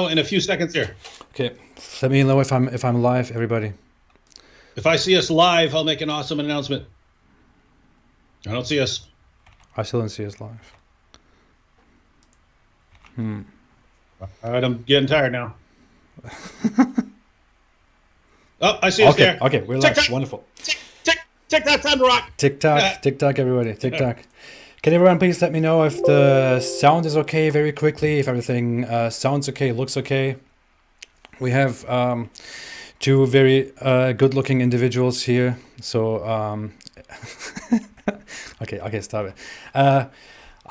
in a few seconds here. Okay, let me know if I'm live, everybody. If I see us live, I'll make an awesome announcement. I don't see us. I still don't see us live. All right, I'm getting tired now. Oh, I see us Okay, there. okay, we're Tick live. tock, Wonderful. tick tock, time to rock. Tick tock, everybody. Tick tock. Can everyone please let me know if the sound is okay very quickly, if everything sounds okay, looks okay. We have two very good-looking individuals here. So, okay, stop it.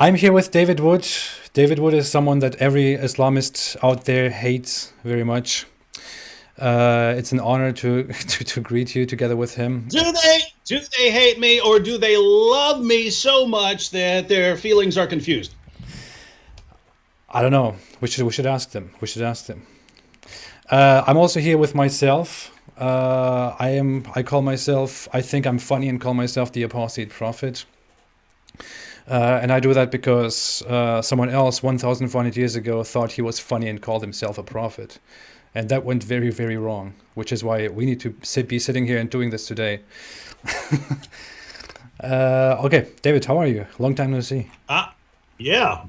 I'm here with David Wood. David Wood is someone that every Islamist out there hates very much. It's an honor to greet you together with him. Do they hate me, or do they love me so much that their feelings are confused? I don't know. We should ask them. I'm also here with myself. I call myself. I think I'm funny and call myself the Apostate prophet. And I do that because someone else 1,400 years ago thought he was funny and called himself a prophet. And that went very, very wrong, which is why we need to be sitting here and doing this today. Okay, David, how are you? Long time no see. Yeah.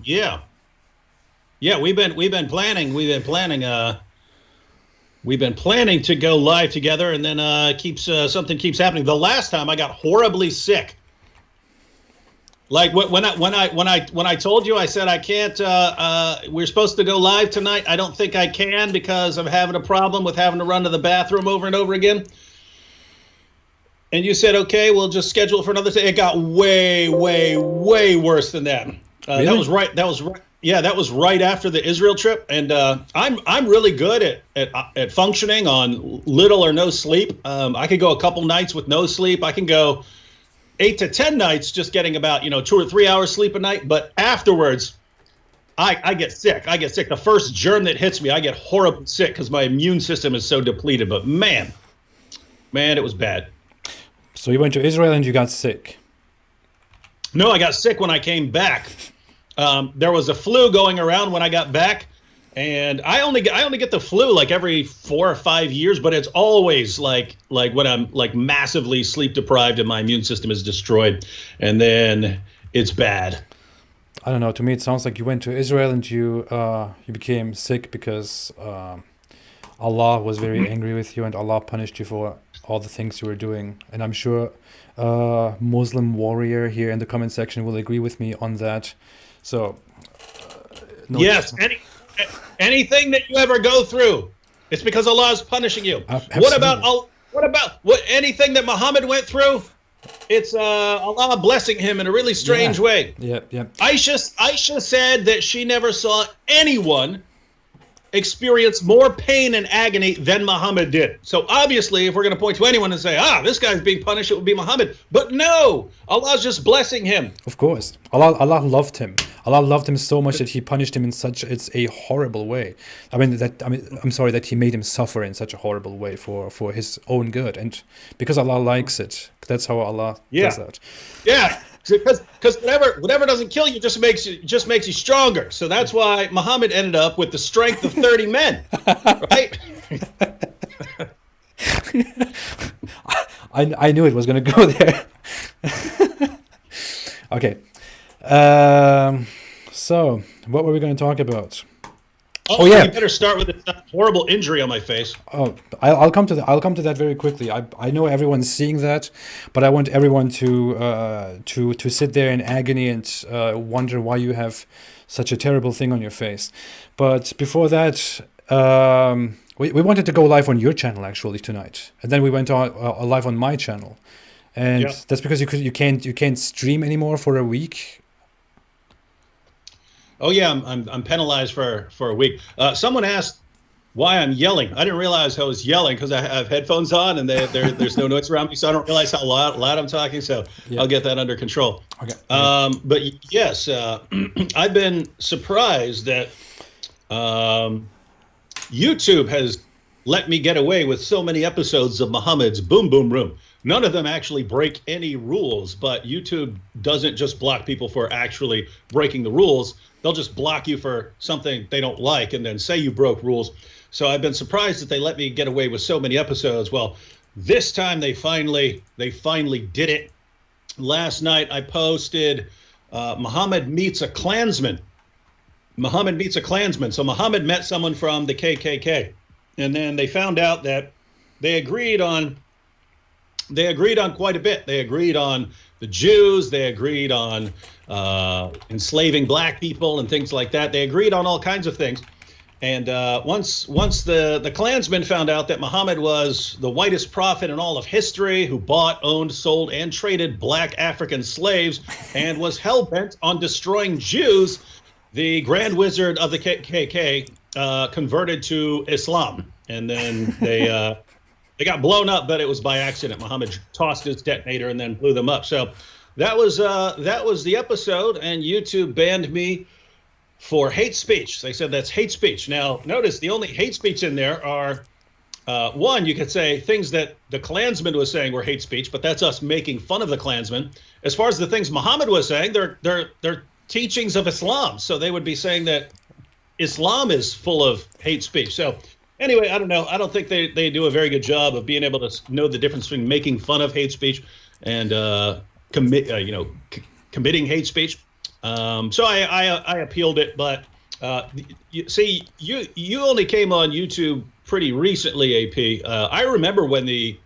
We've been planning. We've been planning to go live together, and then something keeps happening. The last time I got horribly sick. Like when I told you, I said I can't. We're supposed to go live tonight. I don't think I can because I'm having a problem with having to run to the bathroom over and over again. And you said, okay, we'll just schedule it for another day. It got way worse than that. Really? That was right. Yeah, that was right after the Israel trip. And I'm really good at functioning on little or no sleep. I could go a couple nights with no sleep. I can go 8 to 10 nights just getting about 2 or 3 hours sleep a night. But afterwards, I get sick. The first germ that hits me, I get horribly sick because my immune system is so depleted. But man, it was bad. So you went to Israel and you got sick. No, I got sick when I came back. There was a flu going around when I got back, and I only get the flu like every 4 or 5 years, but it's always like when I'm like massively sleep deprived and my immune system is destroyed, and then it's bad. I don't know. To me, it sounds like you went to Israel and you became sick because Allah was very angry with you and Allah punished you for all the things you were doing. And I'm sure Muslim warrior here in the comment section will agree with me on that. So, no, yes, anything that you ever go through, it's because Allah is punishing you. What about anything that Muhammad went through? It's Allah blessing him in a really strange way. Yeah. Aisha said that she never saw anyone experience more pain and agony than Muhammad did. So obviously, if we're going to point to anyone and say, this guy's being punished, it would be Muhammad. But no, Allah's just blessing him. Of course. Allah loved him. Allah loved him so much that he punished him in it's a horrible way. I'm sorry that he made him suffer in such a horrible way for his own good. And because Allah likes it, that's how Allah does that. Yeah. Because whatever doesn't kill you just makes you stronger. So that's why Muhammad ended up with the strength of 30 men, right? I knew it was going to go there. Okay. So what were we going to talk about? Oh yeah, you better start with this horrible injury on my face. Oh, I'll come to that. I'll come to that very quickly. I know everyone's seeing that, but I want everyone to sit there in agony and wonder why you have such a terrible thing on your face. But before that, we wanted to go live on your channel actually tonight, and then we went on live on my channel, and that's because you can't stream anymore for a week. Oh yeah, I'm penalized for a week. Someone asked why I'm yelling. I didn't realize I was yelling because I have headphones on and there's no noise around me, so I don't realize how loud I'm talking. So I'll get that under control. Okay. But yes, I've been surprised that YouTube has let me get away with so many episodes of Muhammad's Boom Boom Room. none of them actually break any rules, but YouTube doesn't just block people for actually breaking the rules. They'll just block you for something they don't like and then say you broke rules. So I've been surprised that they let me get away with so many episodes. Well, this time they finally did it. Last night I posted Muhammad meets a Klansman. Muhammad meets a Klansman. So Muhammad met someone from the KKK, and then they found out that they agreed on quite a bit. They agreed on the Jews. They agreed on enslaving black people and things like that. They agreed on all kinds of things. And once the Klansmen found out that Muhammad was the whitest prophet in all of history, who bought, owned, sold, and traded black African slaves, and was hell-bent on destroying Jews, the Grand Wizard of the KKK converted to Islam. And then they got blown up, but it was by accident. Muhammad tossed his detonator and then blew them up. So that was the episode, and YouTube banned me for hate speech. They said that's hate speech. Now, notice the only hate speech in there are, one, you could say things that the Klansman was saying were hate speech, but that's us making fun of the Klansman. As far as the things Muhammad was saying, they're teachings of Islam. So they would be saying that Islam is full of hate speech. So anyway, I don't know. I don't think they do a very good job of being able to know the difference between making fun of hate speech and committing hate speech. So I appealed it, but you only came on YouTube pretty recently, AP. I remember when the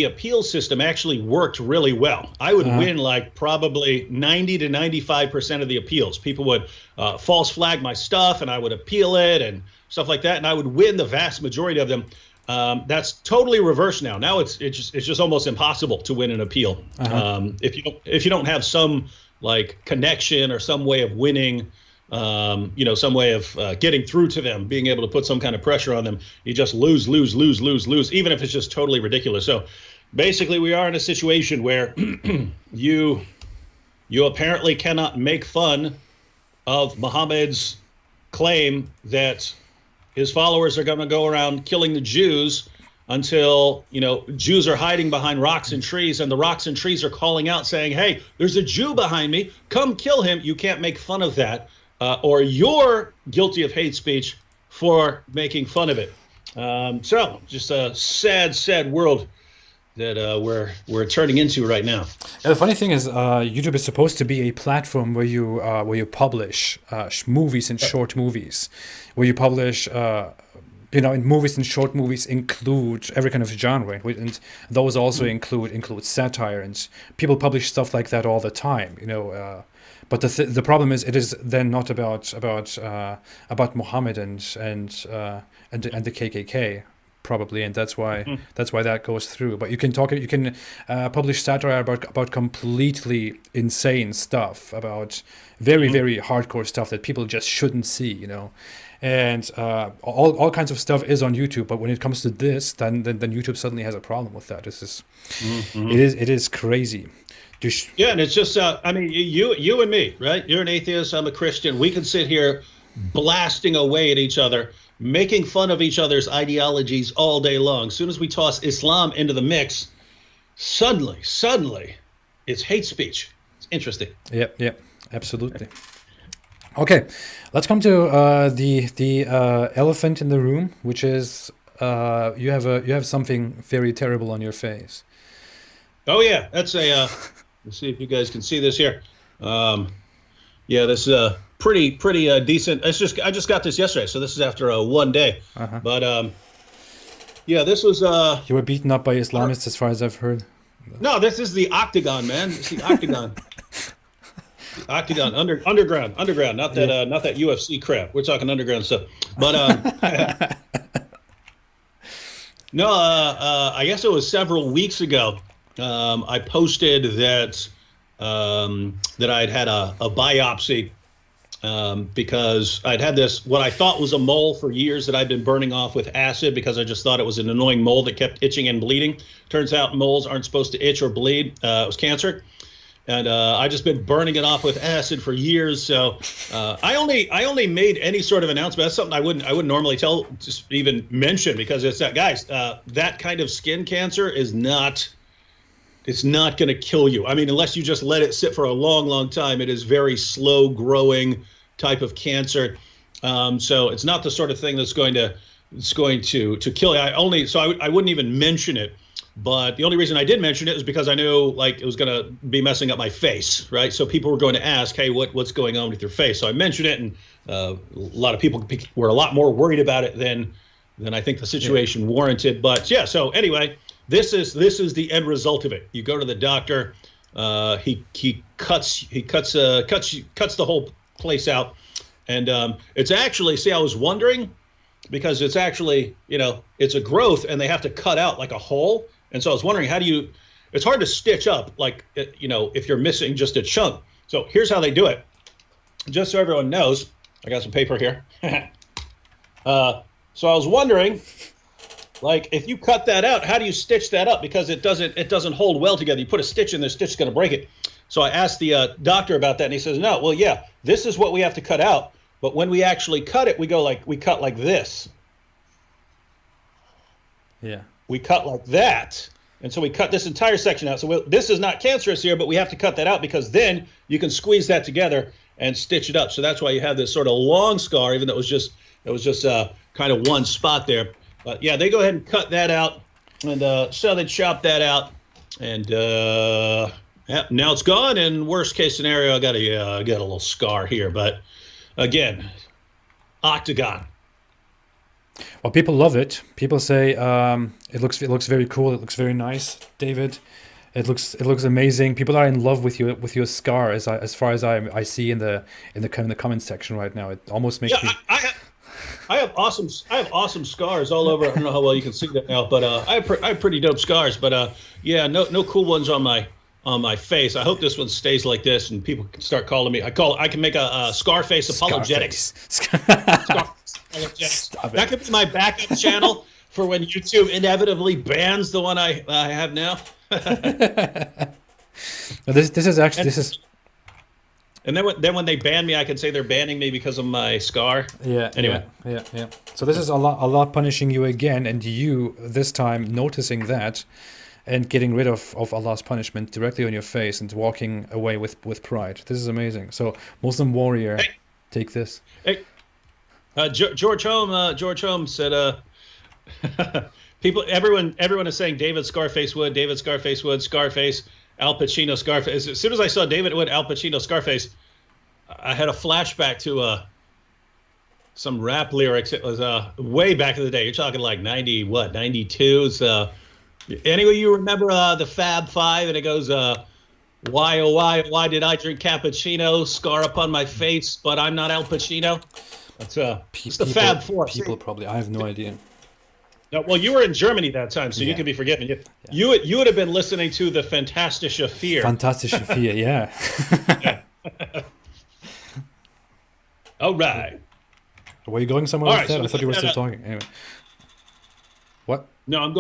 appeal system actually worked really well. I would win like probably 90 to 95% of the appeals. People would false flag my stuff, and I would appeal it and stuff like that, and I would win the vast majority of them. That's totally reversed now. Now it's just almost impossible to win an appeal if you don't have some like connection or some way of winning, some way of getting through to them, being able to put some kind of pressure on them. You just lose, even if it's just totally ridiculous. So basically we are in a situation where you apparently cannot make fun of Muhammad's claim that his followers are going to go around killing the Jews until, Jews are hiding behind rocks and trees, and the rocks and trees are calling out saying, hey, there's a Jew behind me, come kill him. You can't make fun of that, or you're guilty of hate speech for making fun of it. So just a sad world that we're turning into right now. Yeah, the funny thing is, YouTube is supposed to be a platform where you publish movies and short movies, where you publish in movies and short movies include every kind of genre, and those also include satire, and people publish stuff like that all the time. But the problem is, it is then not about Muhammad and the KKK. Probably, and that's why that goes through. But you can publish satire about completely insane stuff, about very hardcore stuff that people just shouldn't see, and all kinds of stuff is on YouTube. But when it comes to this, then YouTube suddenly has a problem with that. This is it is crazy. Yeah, and it's just you and me, right? You're an atheist, I'm a Christian. We can sit here blasting away at each other, making fun of each other's ideologies all day long. As soon as we toss Islam into the mix, suddenly, it's hate speech. It's interesting. Yep, absolutely. Okay, let's come to the elephant in the room, which is you have something very terrible on your face. Oh yeah, that's a. Let's see if you guys can see this here. This is a pretty decent. I just got this yesterday, so this is after one day. But this was. You were beaten up by Islamists, as far as I've heard. No, this is the octagon, man. It's the octagon. The octagon, underground, not that UFC crap. We're talking underground stuff. But I guess it was several weeks ago. I posted that I'd had a biopsy because I'd had this, what I thought was a mole for years that I'd been burning off with acid because I just thought it was an annoying mole that kept itching and bleeding. Turns out moles aren't supposed to itch or bleed. It was cancer. And I just been burning it off with acid for years. So I only made any sort of announcement. That's something I wouldn't normally just even mention, because it's that, guys, that kind of skin cancer is not it's not going to kill you. I mean, unless you just let it sit for a long, long time, it is very slow growing type of cancer. So it's not the sort of thing that's going to kill you. I wouldn't even mention it. But the only reason I did mention it is because I knew like it was going to be messing up my face, right? So people were going to ask, "Hey, what's going on with your face?" So I mentioned it, and a lot of people were a lot more worried about it than I think the situation warranted. But yeah, so anyway, this is the end result of it. You go to the doctor, he cuts the whole place out, and it's actually, see, I was wondering, because it's actually, it's a growth, and they have to cut out like a hole. And so I was wondering, it's hard to stitch up, like, if you're missing just a chunk. So here's how they do it. Just so everyone knows, I got some paper here. So I was wondering, like, if you cut that out, how do you stitch that up? Because it doesn't hold well together. You put a stitch in there, stitch is going to break it. So I asked the doctor about that, and he says, no, well, yeah, this is what we have to cut out. But when we actually cut it, we cut like this. Yeah. We cut like that. And so we cut this entire section out. So this is not cancerous here, but we have to cut that out because then you can squeeze that together and stitch it up. So that's why you have this sort of long scar, even though it was just kind of one spot there. But yeah, they go ahead and cut that out. And so they chop that out. And now it's gone. And worst case scenario, I got a little scar here. But again, octagon. Well, people love it. People say it looks very cool. It looks very nice, David. It looks amazing. People are in love with your scar, as far as I see in the comment section right now. It almost makes me. I have awesome scars all over. I don't know how well you can see that now, but I have pretty dope scars. But yeah, no cool ones on my face. I hope this one stays like this, and people can start calling me. I can make a Scarface Apologetics. Apologetics. That could be my backup channel for when YouTube inevitably bans the one I have now. This is. And then when they ban me, I can say they're banning me because of my scar. Yeah. Anyway. Yeah. So this is Allah punishing you again, and you this time noticing that, and getting rid of Allah's punishment directly on your face and walking away with pride. This is amazing. So Muslim warrior, take this. Hey, George Home said, everyone is saying David Scarface Wood, David Scarface Wood, Scarface, Al Pacino Scarface. As soon as I saw David Wood, Al Pacino Scarface, I had a flashback to some rap lyrics. It was way back in the day. You're talking like 92. So anyway, you remember the Fab Five, and it goes, why, oh, why did I drink cappuccino? Scar upon my face, but I'm not Al Pacino. It's the Fab Four. People probably, I have no idea. No, well, you were in Germany that time, so you can be forgiven. You would have been listening to the Fantastische Vier. Fantastische Vier, yeah. All right. Were you going somewhere with that? So I thought you were still talking. Anyway. What? No, I'm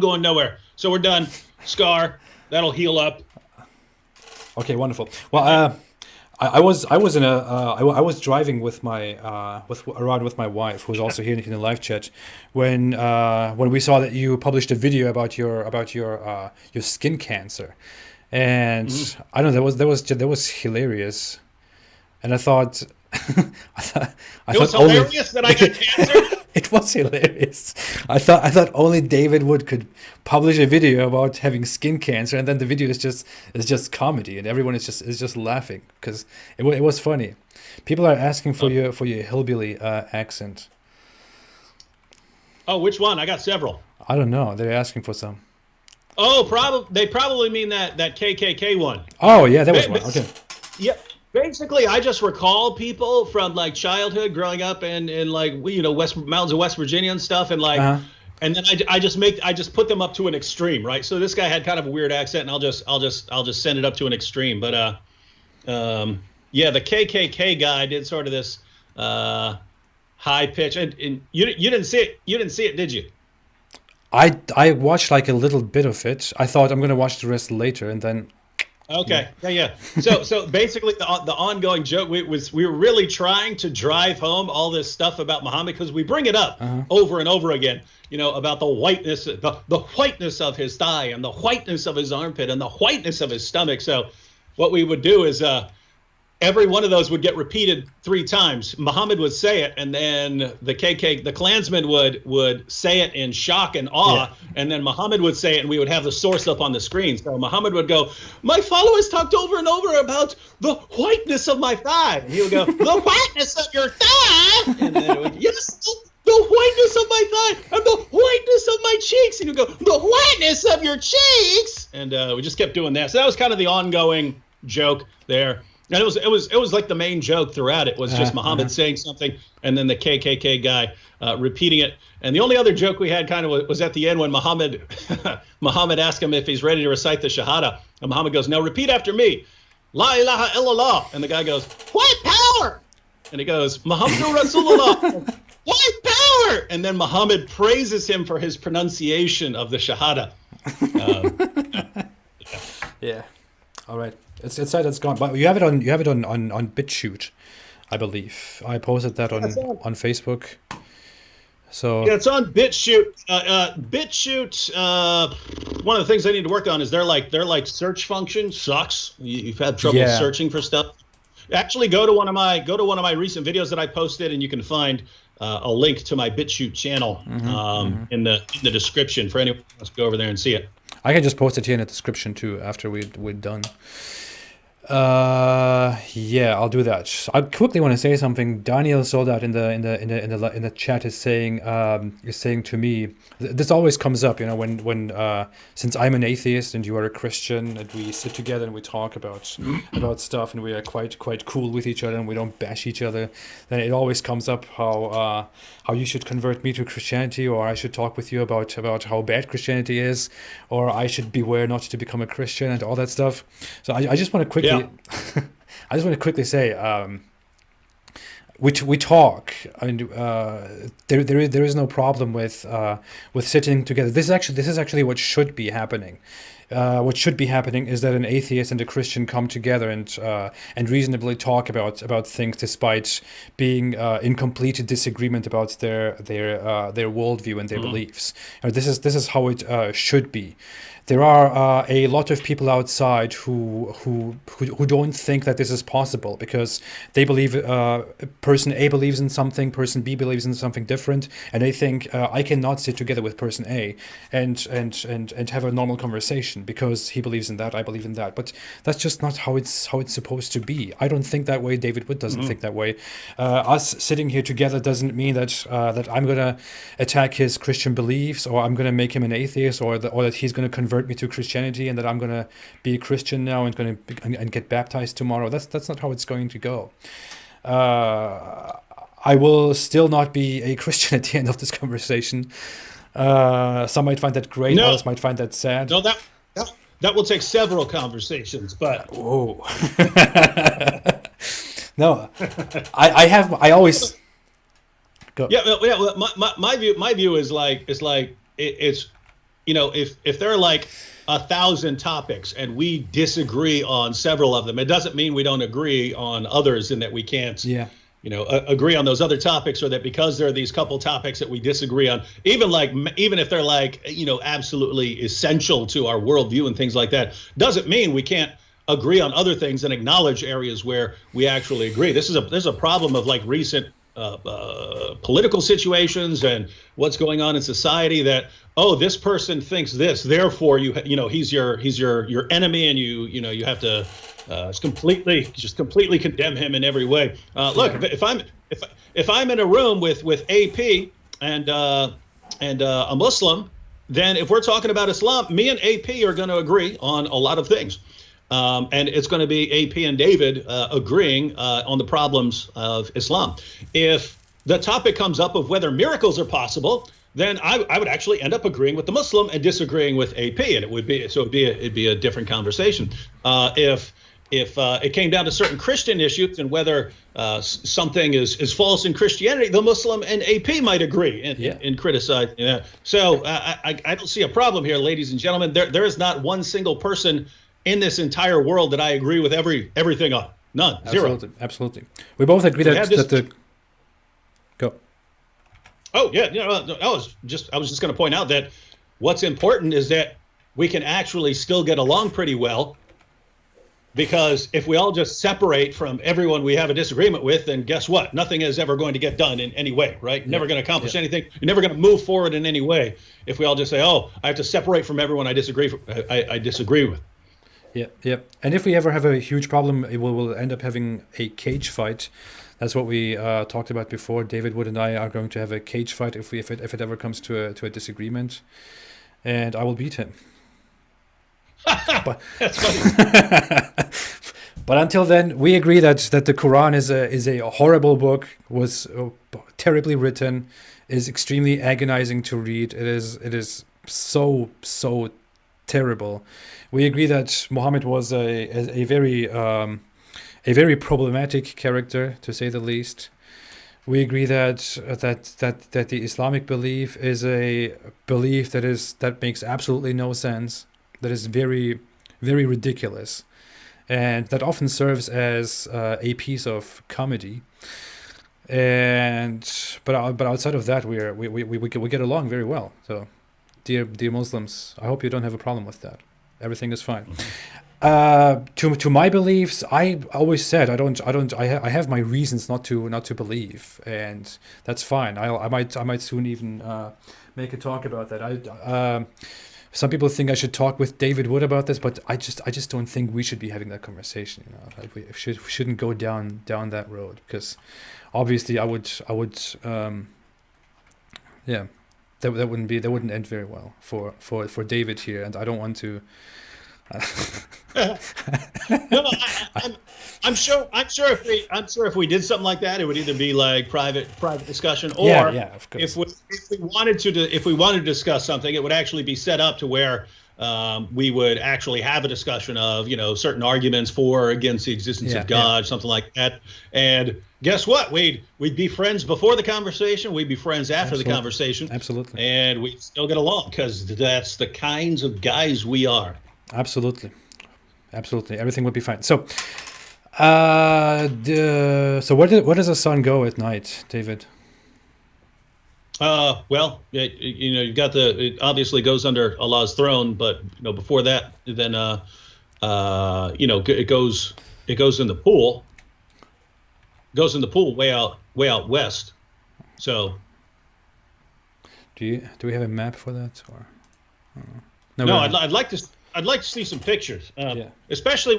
going nowhere. So we're done. Scar, that'll heal up. Okay, wonderful. Well, I was driving with my around with my wife, who's also here in the live chat, when we saw that you published a video about your skin cancer, and I don't know, that was hilarious, and I thought it was hilarious that I got cancer. It was hilarious. I thought only David Wood could publish a video about having skin cancer, and then the video is just comedy, and everyone is just laughing because it was funny. People are asking for your hillbilly accent. Oh, which one? I got several. I don't know. They're asking for some. Oh, they probably mean that KKK one. Oh yeah, that was one. Okay. Yeah. Basically, I just recall people from like childhood, growing up in like mountains of West Virginia and stuff, and like, and then I just put them up to an extreme, right? So this guy had kind of a weird accent, and I'll just send it up to an extreme. But yeah, the KKK guy did sort of this high pitch, and you didn't see it. You didn't see it, did you? I watched like a little bit of it. I thought I'm gonna watch the rest later, and then Okay. Yeah. So basically, the ongoing joke we were really trying to drive home all this stuff about Muhammad because we bring it up Uh-huh. over and over again. About the whiteness of his thigh and the whiteness of his armpit and the whiteness of his stomach. So what we would do is every one of those would get repeated 3 times. Muhammad would say it, and then the Klansmen would say it in shock and awe, and then Muhammad would say it, and we would have the source up on the screen. So Muhammad would go, "My followers talked over and over about the whiteness of my thigh." And he would go, "The whiteness of your thigh," and then it would, "Yes, the whiteness of my thigh and the whiteness of my cheeks," and you go, "The whiteness of your cheeks," and we just kept doing that. So that was kind of the ongoing joke there. And it was like the main joke throughout it was just Muhammad saying something and then the KKK guy repeating it. And the only other joke we had kind of was at the end when Muhammad asked him if he's ready to recite the Shahada. And Muhammad goes, "Now repeat after me. La ilaha illallah." And the guy goes, "What power?" And he goes, "Muhammadur Rasulullah." "What power?" And then Muhammad praises him for his pronunciation of the Shahada. Yeah. All right. It's sad it's gone, but you have it on BitChute, I believe. I posted that on Facebook. So yeah, it's on BitChute. BitChute. One of the things I need to work on is their search function sucks. You've had trouble searching for stuff. Actually, go to one of my recent videos that I posted, and you can find a link to my BitChute channel in the description for anyone who wants to go over there and see it. I can just post it here in the description too after we're done. Yeah, I'll do that. I quickly want to say something. Daniel Soldat in the chat is saying to me, this always comes up, when since I'm an atheist and you are a Christian and we sit together and we talk about stuff and we are quite cool with each other and we don't bash each other, then it always comes up how you should convert me to Christianity, or I should talk with you about how bad Christianity is, or I should beware not to become a Christian and all that stuff. So I just want to quickly I just want to quickly say, we talk. I mean, there is no problem with sitting together. This is actually what should be happening. What should be happening is that an atheist and a Christian come together and reasonably talk about things, despite being in complete disagreement about their worldview and their beliefs. This is how it should be. There are a lot of people outside who don't think that this is possible because they believe person A believes in something, person B believes in something different, and they think I cannot sit together with person A and have a normal conversation because he believes in that, I believe in that. But that's just not how it's supposed to be. I don't think that way. David Wood doesn't think that way. Us sitting here together doesn't mean that I'm gonna attack his Christian beliefs, or I'm gonna make him an atheist, or that he's gonna convert me to Christianity and that I'm gonna be a Christian now and get baptized tomorrow. That's not how it's going to go. I will still not be a Christian at the end of this conversation. Some might find that great, others might find that sad. No, that will take several conversations, but whoa. No, I always go. Well, my view is it's if there are like 1,000 topics and we disagree on several of them, it doesn't mean we don't agree on others and that we can't agree on those other topics, or that because there are these couple topics that we disagree on, even if they're absolutely essential to our worldview and things like that, doesn't mean we can't agree on other things and acknowledge areas where we actually agree. There's a problem of recent political situations and what's going on in society that, this person thinks this, therefore he's your enemy, and you have to completely condemn him in every way. Look, if I'm in a room with AP and a Muslim, then if we're talking about Islam, me and AP are going to agree on a lot of things. And it's going to be AP and David agreeing on the problems of Islam. If the topic comes up of whether miracles are possible, then I would actually end up agreeing with the Muslim and disagreeing with AP, and it'd be a different conversation. If it came down to certain Christian issues and whether something is false in Christianity, the Muslim and AP might agree in criticizing that. So I don't see a problem here, ladies and gentlemen. There is not one single person in this entire world that I agree with everything on. None, zero. Absolutely, absolutely. We both agree So we that have this. go. Oh yeah, I was just going to point out that what's important is that we can actually still get along pretty well, because if we all just separate from everyone we have a disagreement with, then guess what? Nothing is ever going to get done in any way, right? Never going to accomplish anything. You're never going to move forward in any way if we all just say, "Oh, I have to separate from everyone I disagree with." Yeah, yeah. And if we ever have a huge problem, we'll end up having a cage fight. That's what we talked about before. David Wood and I are going to have a cage fight if it ever comes to a disagreement, and I will beat him. But That's funny. but until then, we agree that the Quran is a horrible book, was terribly written, is extremely agonizing to read. It is so terrible. We agree that Muhammad was a very problematic character, to say the least. We agree that the Islamic belief is a belief that makes absolutely no sense, that is very, very ridiculous, and that often serves as a piece of comedy. But outside of that, we get along very well. So, dear Muslims, I hope you don't have a problem with that. Everything is fine. To my beliefs, I always said I have my reasons not to believe, and that's fine. I might soon even make a talk about that. Some people think I should talk with David Wood about this, but I just don't think we should be having that conversation. Like we shouldn't go down that road, because obviously I would yeah, that wouldn't end very well for David here, and I don't want to. No, I'm sure if we did something like that, it would either be like private discussion, or yeah, of course. if we wanted to discuss something, it would actually be set up to where we would actually have a discussion of certain arguments for or against the existence of God, something like that. And guess what? We'd be friends before the conversation. We'd be friends after the conversation. Absolutely. And we'd still get along, because that's the kinds of guys we are. Absolutely. Everything would be fine. So, where does the sun go at night, David? Well, you've got it obviously goes under Allah's throne, but before that, then it goes in the pool. Goes in the pool way out west. So, do we have a map for that, or no? I'd like to see some pictures, especially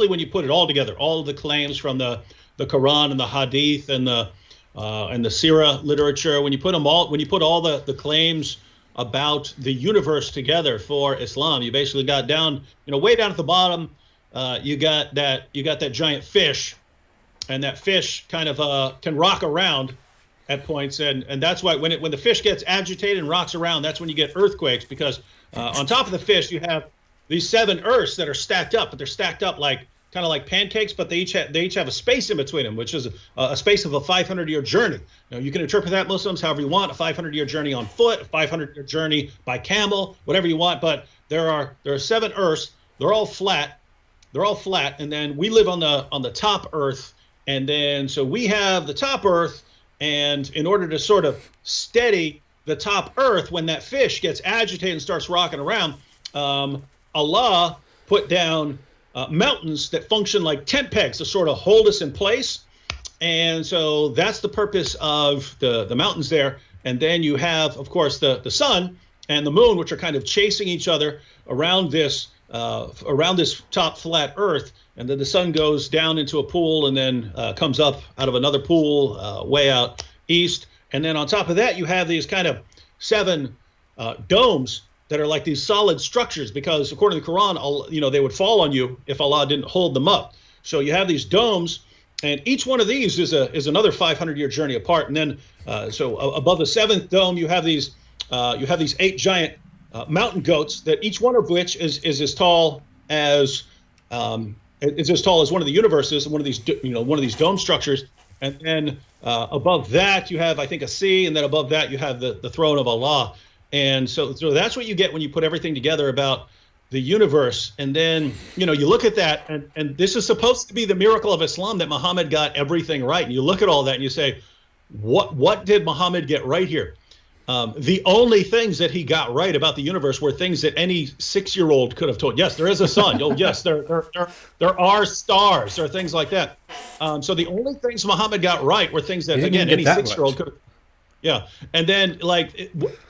when you put it all together, all of the claims from the Quran and the Hadith and the Sirah literature. When you put all the claims about the universe together for Islam, you basically got down, way down at the bottom. You got that giant fish, and that fish kind of can rock around at points, and that's why when the fish gets agitated and rocks around, that's when you get earthquakes, because on top of the fish you have these 7 earths that are stacked up, but they're stacked up kind of like pancakes, but they each have a space in between them, which is a space of a 500-year journey. You can interpret that, Muslims, however you want: a 500-year journey on foot, a 500-year journey by camel, whatever you want. But there are 7 earths. They're all flat, and then we live on the top earth, and then so we have the top earth. And in order to sort of steady the top earth when that fish gets agitated and starts rocking around, Allah put down mountains that function like tent pegs to sort of hold us in place. And so that's the purpose of the mountains there. And then you have, of course, the sun and the moon, which are kind of chasing each other around this top flat earth. And then the sun goes down into a pool and then comes up out of another pool way out east. And then on top of that, you have these kind of 7 domes that are like these solid structures, because according to the Quran, they would fall on you if Allah didn't hold them up. So you have these domes, and each one of these is another 500-year journey apart. And then so above the 7th dome, you have these 8 giant mountain goats, that each one of which is as tall as one of the universes, one of these dome structures. And then above that you have, I think, a sea, and then above that you have the throne of Allah. And so that's what you get when you put everything together about the universe, and then you look at that, and this is supposed to be the miracle of Islam, that Muhammad got everything right. And you look at all that and you say, what did Muhammad get right here? The only things that he got right about the universe were things that any 6-year-old could have told. Yes, there is a sun. Oh, yes, there are stars, or things like that. So the only things Muhammad got right were things that, again, any 6-year-old could have. Yeah. And then,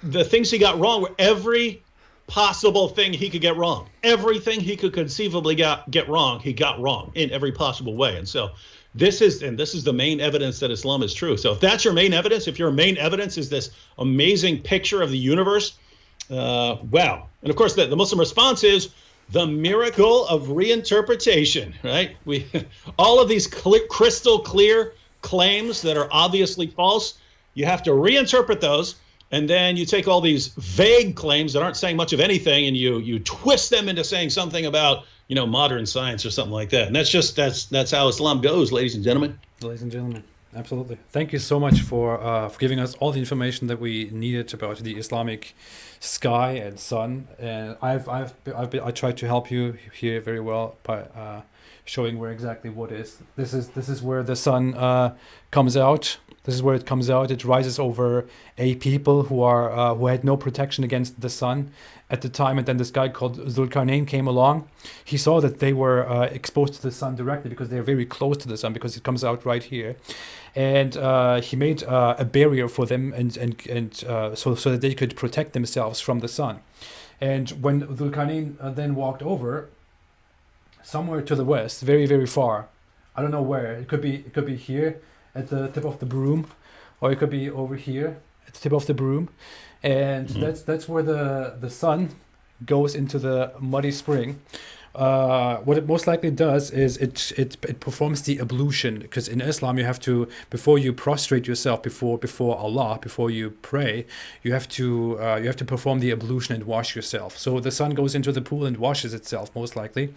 the things he got wrong were every possible thing he could get wrong. Everything he could conceivably get wrong, he got wrong in every possible way. And so this is the main evidence that Islam is true. So if that's your main evidence, if your main evidence is this amazing picture of the universe, wow. And of course, the Muslim response is the miracle of reinterpretation, right? All of these crystal clear claims that are obviously false, you have to reinterpret those, and then you take all these vague claims that aren't saying much of anything, and you twist them into saying something about modern science or something like that. And that's how Islam goes, ladies and gentlemen. Ladies and gentlemen, absolutely. Thank you so much for giving us all the information that we needed about the Islamic sky and sun. And I tried to help you here very well by showing where exactly what is. This is where the sun comes out. This is where it comes out. It rises over a people who had no protection against the sun at the time. And then this guy called Zulkarnain came along. He saw that they were exposed to the sun directly because they're very close to the sun, because it comes out right here. And he made a barrier for them, and so that they could protect themselves from the sun. And when Zulkarnain then walked over somewhere to the west, very, very far, I don't know where. It could be here at the tip of the broom, or it could be over here at the tip of the broom, and that's where the sun goes into the muddy spring. What it most likely does is it performs the ablution, because in Islam you have to, before you prostrate yourself before Allah, before you pray, you have to perform the ablution and wash yourself. So the sun goes into the pool and washes itself, most likely.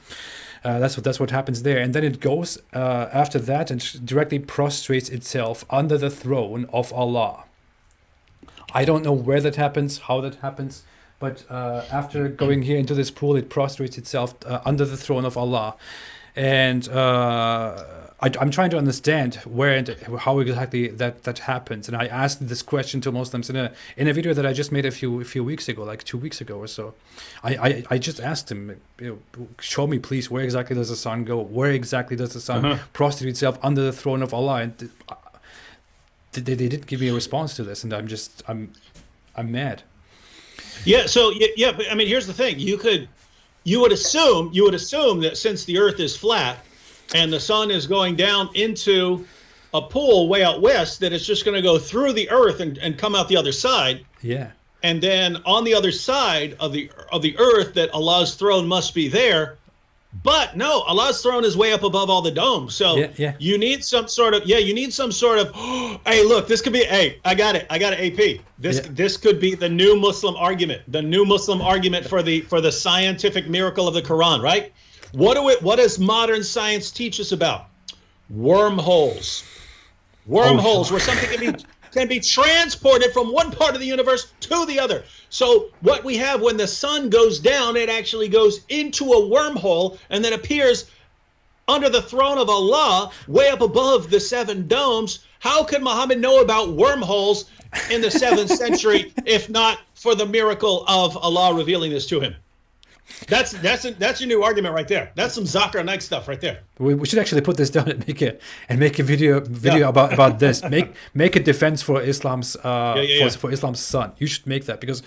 That's what happens there, and then it goes after that and directly prostrates itself under the throne of Allah. I don't know where that happens, how that happens, but after going here into this pool, it prostrates itself under the throne of Allah. And I'm trying to understand where and how exactly that happens. And I asked this question to Muslims in a video that I just made a few weeks ago, like 2 weeks ago or so. I just asked them, show me please, where exactly does the sun go? Where exactly does the sun prostrate itself under the throne of Allah? And they didn't give me a response to this, and I'm mad. Yeah. So yeah, but I mean, here's the thing: you would assume that since the Earth is flat and the sun is going down into a pool way out west, that it's just going to go through the Earth and come out the other side. Yeah. And then on the other side of the Earth, that Allah's throne must be there. But no, Allah's throne is way up above all the domes. So you need some sort of, hey, look, this could be, hey, I got it, AP. This could be the new Muslim argument, for the scientific miracle of the Quran, right? What does modern science teach us about? Wormholes. Wormholes, where something can be transported from one part of the universe to the other. So what we have, when the sun goes down, it actually goes into a wormhole and then appears under the throne of Allah, way up above the 7 domes. How could Muhammad know about wormholes in the 7th century if not for the miracle of Allah revealing this to him? That's your new argument right there. That's some Zakir Naik stuff right there. We should actually put this down and make a video about this. Make a defense for Islam's for Islam's sun. You should make that, because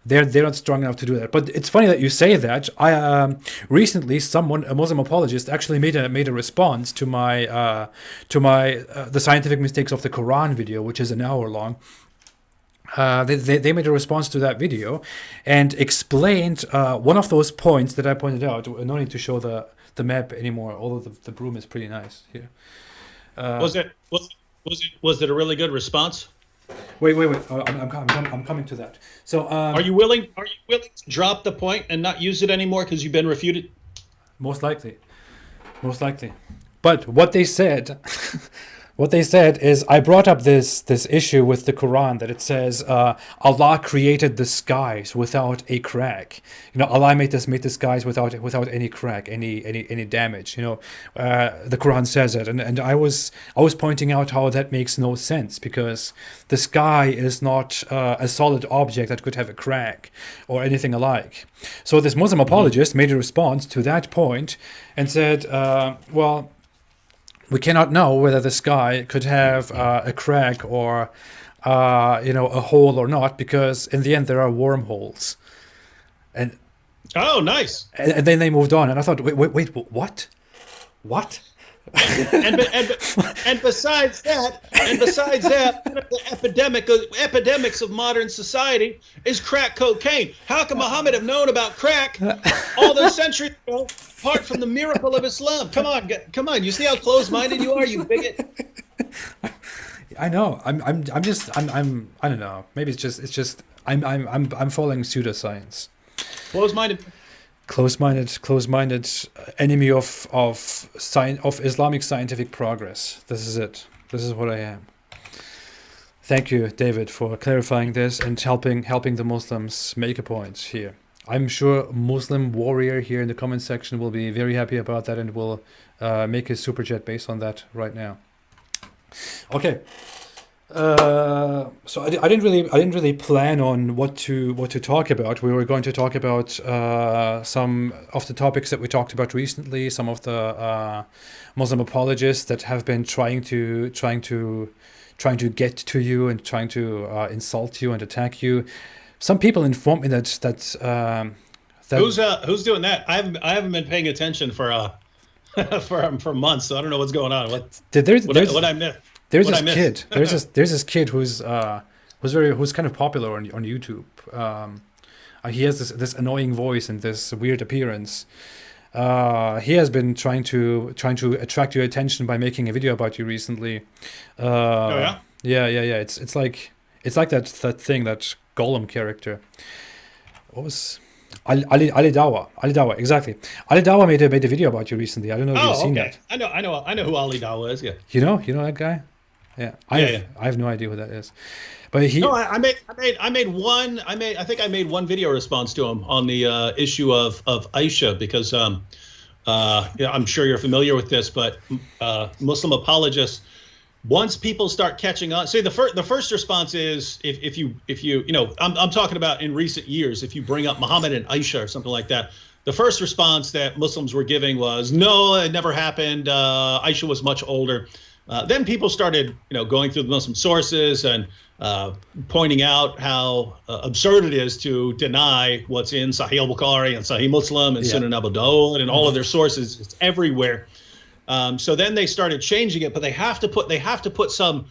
they're not strong enough to do that. But it's funny that you say that. I recently, a Muslim apologist, actually made a response to my the scientific mistakes of the Quran video, which is an hour long. They made a response to that video and explained one of those points that I pointed out. No need to show the map anymore, although the broom is pretty nice here. Was it a really good response? Wait. I'm coming to that. So are you willing to drop the point and not use it anymore because you've been refuted? Most likely. But what they said What they said is, I brought up this issue with the Quran that it says Allah created the skies without a crack. Allah made the skies without any crack, any damage. The Quran says it, and I was pointing out how that makes no sense, because the sky is not a solid object that could have a crack or anything alike. So this Muslim apologist made a response to that point and said, well, we cannot know whether the sky could have a crack or a hole or not, because in the end there are wormholes. And Oh, nice. and then they moved on, and I thought, wait, what? And besides that, one of the epidemics of modern society is crack cocaine. How can Muhammad have known about crack all those centuries ago, apart from the miracle of Islam? Come on! You see how close-minded you are, you bigot. I know. I'm I don't know. Maybe it's just I'm following pseudoscience. Close-minded. Close-minded enemy of Islamic scientific progress. This is it. This is what I am. Thank you, David, for clarifying this and helping the Muslims make a point here. I'm sure Muslim Warrior here in the comment section will be very happy about that and will make his super chat based on that right now. Okay. So I didn't really plan on what to talk about. We were going to talk about some of the topics that we talked about recently, some of the Muslim apologists that have been trying to get to you and trying to insult you and attack you. Some people informed me that Who's doing that? I haven't been paying attention for for months, so I don't know what's going on. What I missed. There's this kid. There's this kid who's kind of popular on YouTube. He has this annoying voice and this weird appearance. He has been trying to attract your attention by making a video about you recently. Oh yeah. Yeah. It's like that thing, that Golem character. What was Ali Dawa, exactly. Ali Dawa made a video about you recently. I don't know if you've seen that. I know who Ali Dawa is. Yeah. You know that guy. Yeah, I have no idea who that is, but he. No, I think I made one video response to him on the issue of Aisha, because I'm sure you're familiar with this, but Muslim apologists, once people start catching on, say the first response is if you I'm talking about in recent years, if you bring up Muhammad and Aisha or something like that, the first response that Muslims were giving was, no, it never happened. Aisha was much older. Then people started, going through the Muslim sources and pointing out how absurd it is to deny what's in Sahih al-Bukhari and Sahih Muslim and Sunan Abu Dawud and all of their sources. It's everywhere. So then they started changing it, but they have to put some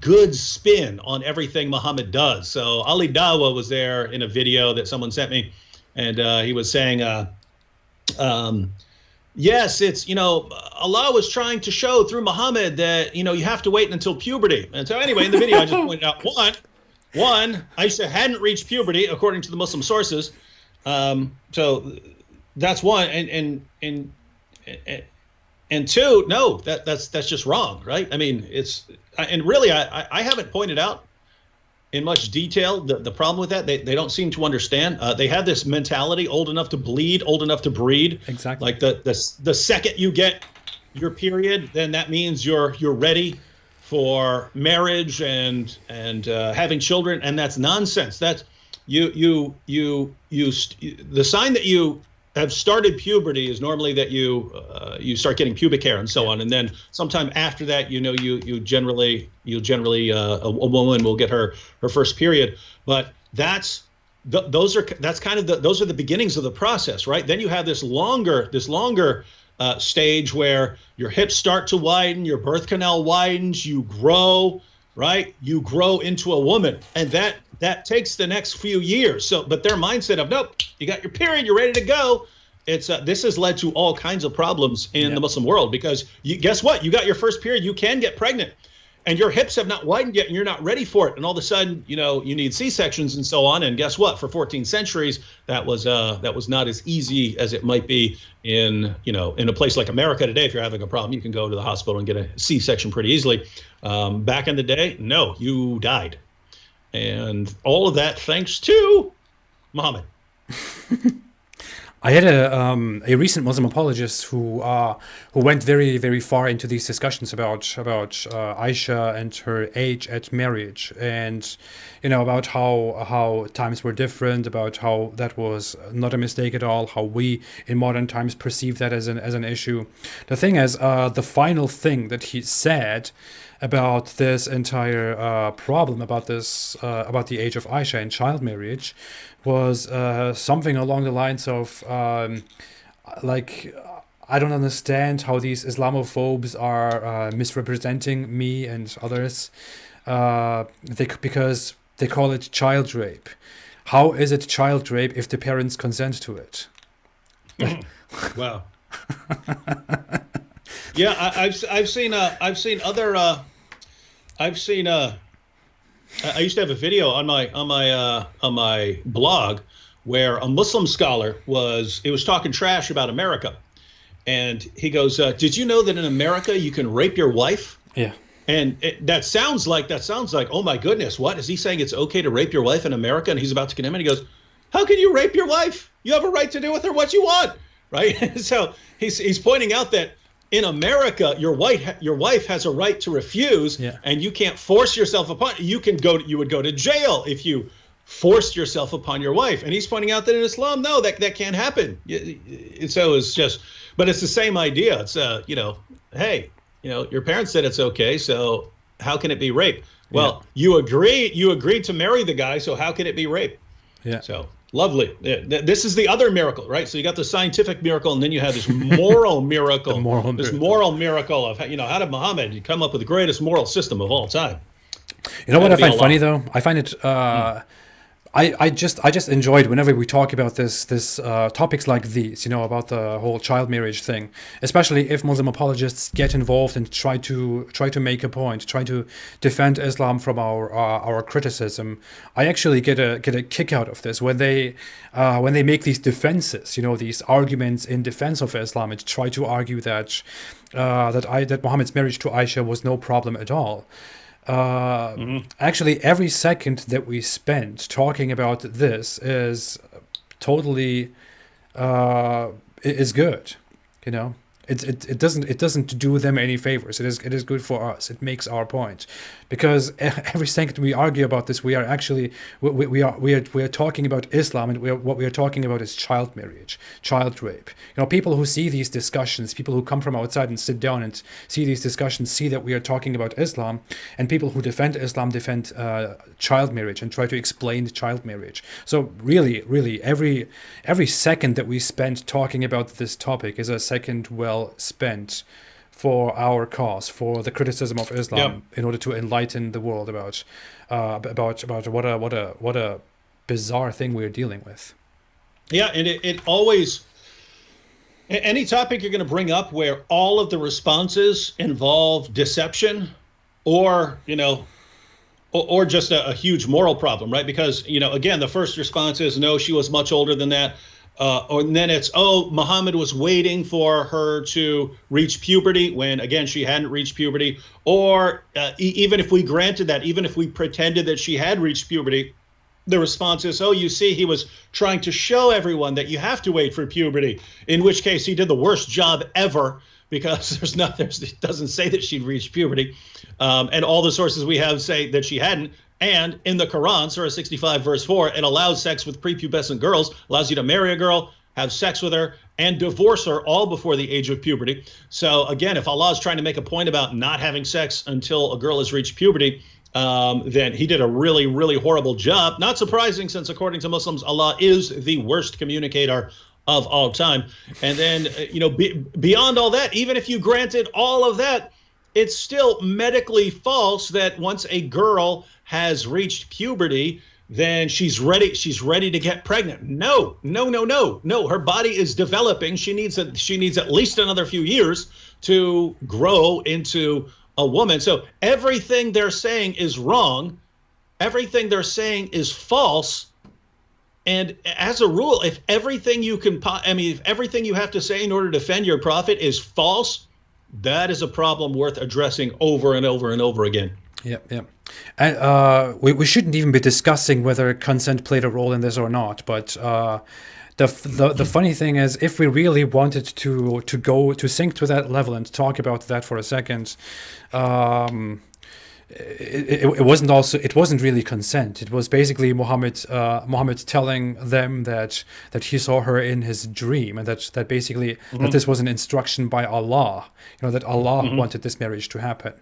good spin on everything Muhammad does. So Ali Dawa was there in a video that someone sent me, and he was saying, yes, it's, Allah was trying to show through Muhammad that, you have to wait until puberty. And so anyway, in the video, I just pointed out, one, Aisha hadn't reached puberty according to the Muslim sources. So that's one. And two, no, that's just wrong, right? I mean, and really, I haven't pointed out in much detail the problem with that. They don't seem to understand. They have this mentality: old enough to bleed, old enough to breed. Exactly. Like the second you get your period, then that means you're ready for marriage and having children, and that's nonsense. That's the sign that you have started puberty is normally that you start getting pubic hair and so on, and then sometime after that, you generally a woman will get her first period. But those are the beginnings of the process, right? Then you have this longer stage where your hips start to widen, your birth canal widens, you grow, right? You grow into a woman, and that takes the next few years. So, but their mindset of, nope, you got your period, you're ready to go. This has led to all kinds of problems in the Muslim world, because guess what? You got your first period, you can get pregnant. and your hips have not widened yet, and you're not ready for it. And all of a sudden, you need C-sections and so on. And guess what? For 14 centuries, that was not as easy as it might be in a place like America today. If you're having a problem, you can go to the hospital and get a C-section pretty easily. Back in the day, no, you died. And all of that thanks to Muhammad. I had a recent Muslim apologist who went very, very far into these discussions about Aisha and her age at marriage, and about how times were different, about how that was not a mistake at all, how we in modern times perceive that as an issue. The thing is, the final thing that he said about this entire problem, about the age of Aisha and child marriage, was something along the lines of I don't understand how these Islamophobes are misrepresenting me and others, because they call it child rape. How is it child rape if the parents consent to it? Wow. Yeah, I've seen other. I used to have a video on my blog where a Muslim scholar was talking trash about America, and he goes, "Did you know that in America you can rape your wife?" Yeah. And that sounds like, oh my goodness, what is he saying? It's okay to rape your wife in America? And he's about to condemn it. He goes, "How can you rape your wife? You have a right to do with her what you want." Right? So he's pointing out that in America, your wife has a right to refuse, and you can't force yourself upon. You would go to jail if you forced yourself upon your wife. And he's pointing out that in Islam, no, that can't happen. So it's just, but it's the same idea. It's hey, your parents said it's okay, so how can it be rape? Well, you agreed to marry the guy, so how can it be rape? Yeah. So. Lovely. This is the other miracle, right? So you got the scientific miracle, and then you have this moral miracle. This moral miracle of how did Muhammad come up with the greatest moral system of all time? You know what I find funny though? I find it. I just enjoyed whenever we talk about this topics like these, about the whole child marriage thing, especially if Muslim apologists get involved and try to make a point, try to defend Islam from our criticism. I actually get a kick out of this when they make these defenses, these arguments in defense of Islam, and try to argue that Muhammad's marriage to Aisha was no problem at all. Actually, every second that we spend talking about this is totally is good. It doesn't do them any favors. It is good for us. It makes our point, because every second we argue about this, we are actually we are talking about Islam, and what we are talking about is child marriage, child rape. People who see these discussions, people who come from outside and sit down and see these discussions, see that we are talking about Islam, and people who defend Islam defend child marriage and try to explain child marriage. So really, every second that we spend talking about this topic is a second well spent for our cause, for the criticism of Islam, in order to enlighten the world about what a bizarre thing we're dealing with. Yeah, and it always, any topic you're going to bring up where all of the responses involve deception, or just a huge moral problem, right? Because again, the first response is no, she was much older than that. And then it's, Muhammad was waiting for her to reach puberty when, again, she hadn't reached puberty. Or even if we granted that, even if we pretended that she had reached puberty, the response is, you see, he was trying to show everyone that you have to wait for puberty, in which case he did the worst job ever, because it doesn't say that she'd reached puberty. And all the sources we have say that she hadn't. And in the Quran, Surah 65, verse 4, it allows sex with prepubescent girls, allows you to marry a girl, have sex with her, and divorce her all before the age of puberty. So again, if Allah is trying to make a point about not having sex until a girl has reached puberty, then he did a really, really horrible job. Not surprising, since according to Muslims, Allah is the worst communicator of all time. And then, beyond all that, even if you granted all of that, it's still medically false that once a girl has reached puberty, then she's ready to get pregnant. No. Her body is developing. She needs at least another few years to grow into a woman. So everything they're saying is wrong. Everything they're saying is false. And as a rule, if everything you can, I mean, if everything you have to say in order to defend your prophet is false, that is a problem worth addressing over and over and over again. Yeah, yeah. And we shouldn't even be discussing whether consent played a role in this or not. But the funny thing is, if we really wanted to go to sink to that level and talk about that for a second, it wasn't really consent. It was basically Muhammad telling them that he saw her in his dream, and that basically that this was an instruction by Allah. That Allah wanted this marriage to happen.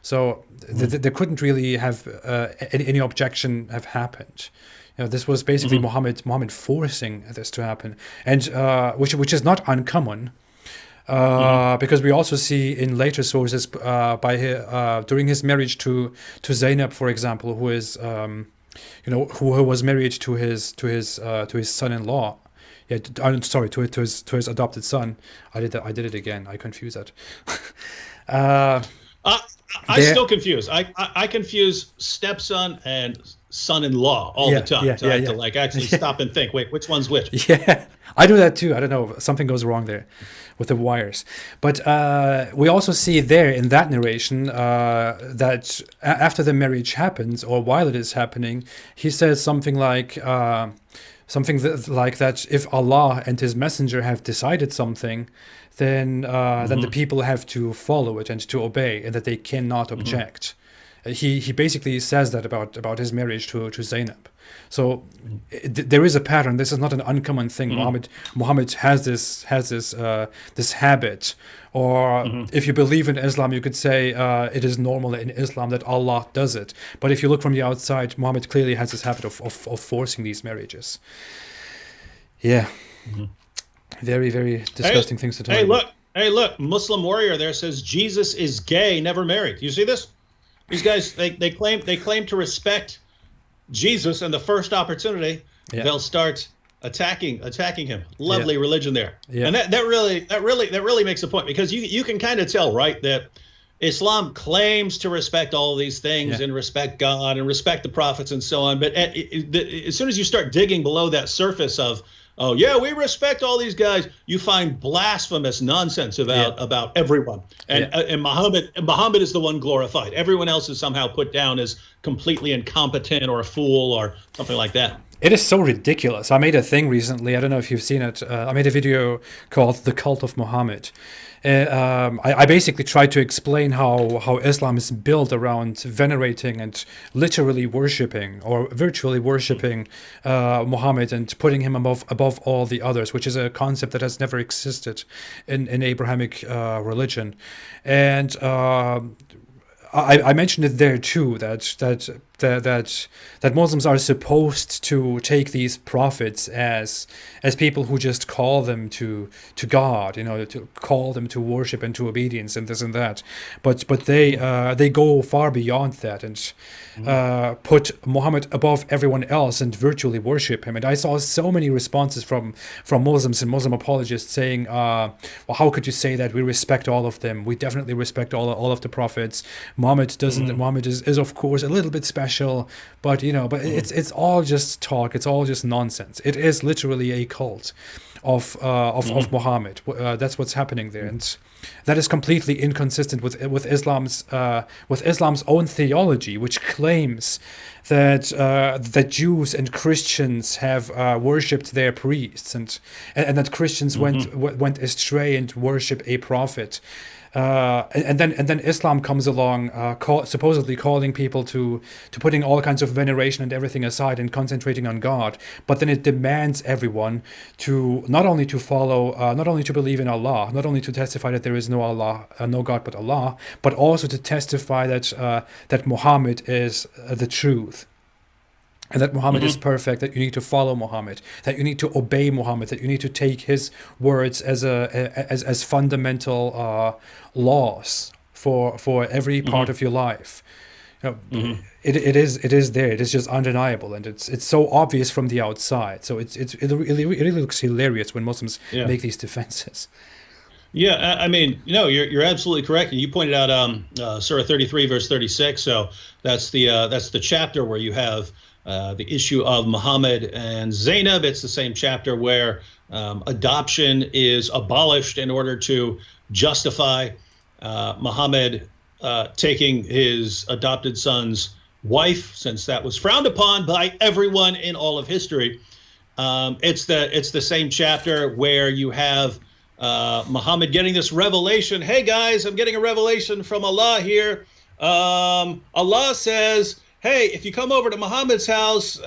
So there couldn't really have any objection have happened. This was basically Muhammad forcing this to happen, and which is not uncommon. Because we also see in later sources during his marriage to Zainab, for example, who is who was married to his son-in-law. Yeah, I'm sorry, to his adopted son. I did it again. I confuse that. I still confuse. I confuse stepson and son-in-law all the time. So I have to like actually stop and think. Wait, which one's which? Yeah, I do that too. I don't know. Something goes wrong there with the wires. But we also see there in that narration that after the marriage happens, or while it is happening, he says something like that if Allah and His Messenger have decided something, then the people have to follow it and to obey, and that they cannot object. He basically says that about his marriage to Zainab. So there is a pattern. This is not an uncommon thing. Muhammad has this habit, or if you believe in Islam, you could say it is normal in Islam that Allah does it. But if you look from the outside, Muhammad clearly has this habit of forcing these marriages. Yeah, very, very disgusting things to talk about. Hey, look, Muslim Warrior there says Jesus is gay, never married. You see this? These guys, they claim to respect Jesus, and the first opportunity they'll start attacking him. Lovely religion there, and that really makes a point, because you can kind of tell, right, that Islam claims to respect all of these things and respect God and respect the prophets and so on, but as soon as you start digging below that surface of, oh yeah, we respect all these guys, you find blasphemous nonsense about everyone, and Muhammad is the one glorified. Everyone else is somehow put down as completely incompetent or a fool or something like that. It is so ridiculous. I made a thing recently. I don't know if you've seen it. I made a video called "The Cult of Muhammad." I basically tried to explain how Islam is built around venerating and literally worshipping, or virtually worshipping, Muhammad, and putting him above all the others, which is a concept that has never existed in Abrahamic religion. And I mentioned it there too, that Muslims are supposed to take these prophets as people who just call them to God, to call them to worship and to obedience and this and that. But they go far beyond that and put Muhammad above everyone else and virtually worship him. And I saw so many responses from Muslims and Muslim apologists saying, well, how could you say that? We respect all of them. We definitely respect all of the prophets. Muhammad doesn't. Muhammad is of course a little bit special, but it's all just talk. It's all just nonsense. It is literally a cult of Muhammad. That's what's happening there, and that is completely inconsistent with Islam's own theology, which claims that Jews and Christians have worshipped their priests, and that Christians went astray and worship a prophet. And then Islam comes along, supposedly calling people to putting all kinds of veneration and everything aside and concentrating on God. But then it demands everyone to not only to follow, not only to believe in Allah, not only to testify that there is no Allah, no God but Allah, but also to testify that Muhammad is the truth. And that Muhammad is perfect, that you need to follow Muhammad, that you need to obey Muhammad, that you need to take his words as fundamental laws for every part of your life. It is there. It is just undeniable, and it's so obvious from the outside. So it really looks hilarious when Muslims make these defenses. Yeah, I mean, you're absolutely correct, and you pointed out Surah 33, verse 36. So that's the chapter where you have the issue of Muhammad and Zainab. It's the same chapter where adoption is abolished in order to justify Muhammad taking his adopted son's wife, since that was frowned upon by everyone in all of history. It's the same chapter where you have Muhammad getting this revelation. Hey guys, I'm getting a revelation from Allah here. Allah says, hey, if you come over to Muhammad's house,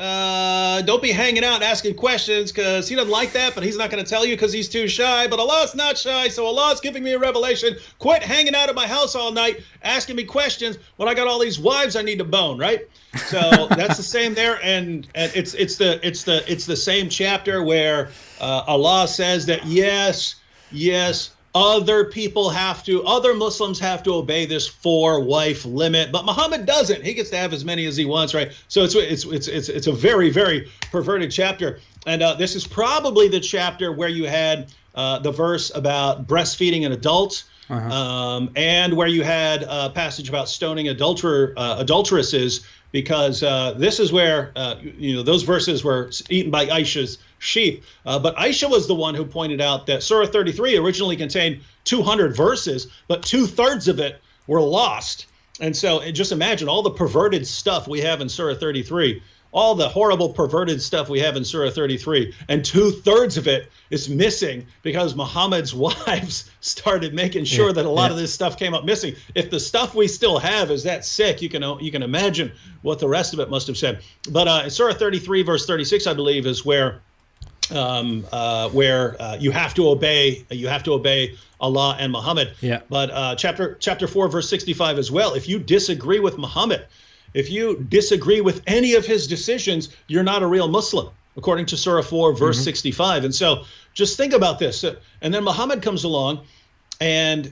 don't be hanging out and asking questions, because he doesn't like that, but he's not going to tell you because he's too shy. But Allah's not shy, so Allah's giving me a revelation. Quit hanging out at my house all night asking me questions when I got all these wives I need to bone, right? So that's the same there, and it's the same chapter where Allah says that yes, other Muslims have to obey this 4-wife limit, but Muhammad doesn't. He gets to have as many as he wants, right? So it's a very, very perverted chapter, and this is probably the chapter where you had the verse about breastfeeding an adult. And where you had a passage about stoning adulteresses, because this is where those verses were eaten by Aisha's sheep. But Aisha was the one who pointed out that Surah 33 originally contained 200 verses, but 2/3 of it were lost. And so just imagine all the perverted stuff we have in Surah 33. All the horrible perverted stuff we have in Surah 33, and 2/3 of it is missing because Muhammad's wives started making sure that a lot of this stuff came up missing. If the stuff we still have is that sick, you can imagine what the rest of it must have said. But Surah 33, verse 36, I believe, is where you have to obey Allah and Muhammad. Yeah. But chapter 4, verse 65 as well. If you disagree with Muhammad, if you disagree with any of his decisions, you're not a real Muslim, according to Surah 4, verse 65. And so just think about this. And then Muhammad comes along, and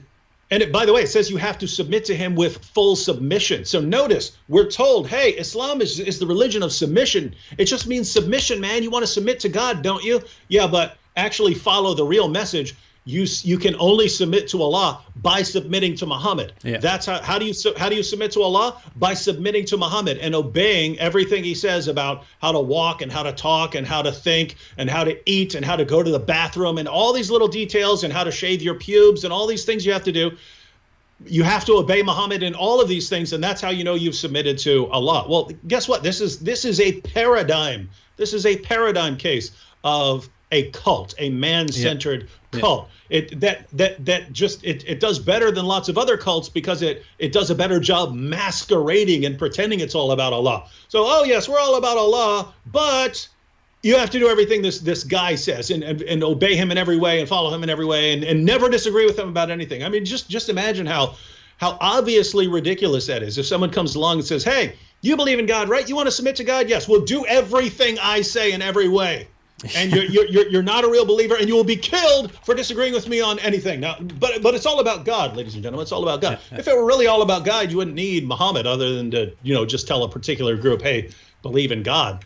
by the way, it says you have to submit to him with full submission. So notice, we're told, hey, Islam is the religion of submission. It just means submission, man. You want to submit to God, don't you? Yeah, but actually follow the real message. You can only submit to Allah by submitting to Muhammad. Yeah. That's how do you submit to Allah? By submitting to Muhammad and obeying everything he says about how to walk and how to talk and how to think and how to eat and how to go to the bathroom and all these little details and how to shave your pubes and all these things you have to do. You have to obey Muhammad in all of these things, and that's how you know you've submitted to Allah. Well, guess what? This is a paradigm. This is a paradigm case of a cult, a man-centered cult. It does better than lots of other cults because it does a better job masquerading and pretending it's all about Allah. So, oh yes, we're all about Allah, but you have to do everything this guy says and obey him in every way and follow him in every way and never disagree with him about anything. I mean, just imagine how obviously ridiculous that is. If someone comes along and says, hey, you believe in God, right? You want to submit to God? Yes, well, do everything I say in every way. And you're not a real believer, and you will be killed for disagreeing with me on anything. Now, but it's all about God, ladies and gentlemen. It's all about God. If it were really all about God, you wouldn't need Muhammad, other than to just tell a particular group, hey, believe in God.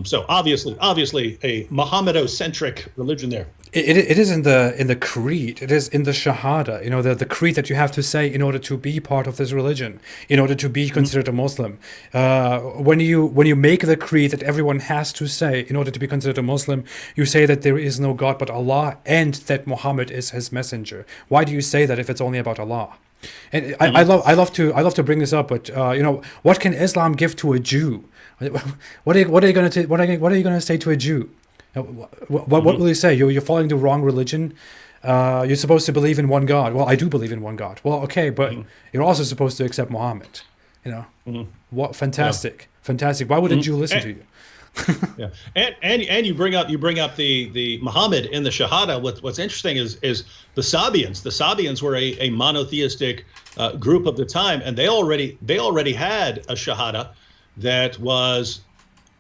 So obviously a Muhammado-centric religion there. It is in the creed. It is in the Shahada. The creed that you have to say in order to be part of this religion, in order to be considered a Muslim. When you make the creed that everyone has to say in order to be considered a Muslim, you say that there is no God but Allah and that Muhammad is his messenger. Why do you say that if it's only about Allah? And I love to bring this up, but what can Islam give to a Jew? What are you going to say to a Jew? What will you say? You're following the wrong religion. You're supposed to believe in one God. Well, I do believe in one God. Well, okay, but you're also supposed to accept Muhammad. What fantastic. Why would a Jew listen to you? Yeah, and you bring up the Muhammad in the Shahada. What's interesting is the Sabians. The Sabians were a monotheistic group of the time, and they already had a Shahada that was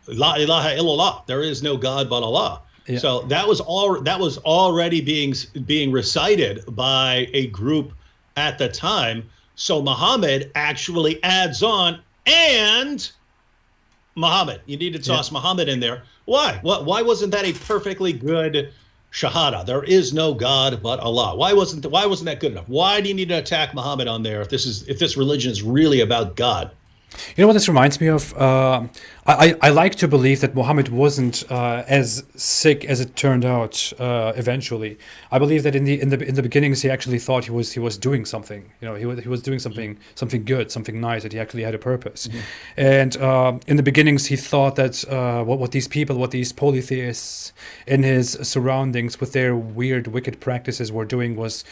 La ilaha illallah. There is no God but Allah. Yeah. So that was already being recited by a group at the time. So Muhammad actually adds on, and Muhammad. You need to toss Muhammad in there. Why? Why wasn't that a perfectly good Shahada. There is no God but Allah. Why wasn't that good enough? Why do you need to attack Muhammad on there if this religion is really about God? You know what this reminds me of? I like to believe that Muhammad wasn't as sick as it turned out eventually. I believe that in the beginnings he actually thought he was doing something. You know, he was doing something good, something nice. That he actually had a purpose. And in the beginnings he thought that what these polytheists in his surroundings with their weird, wicked practices were doing was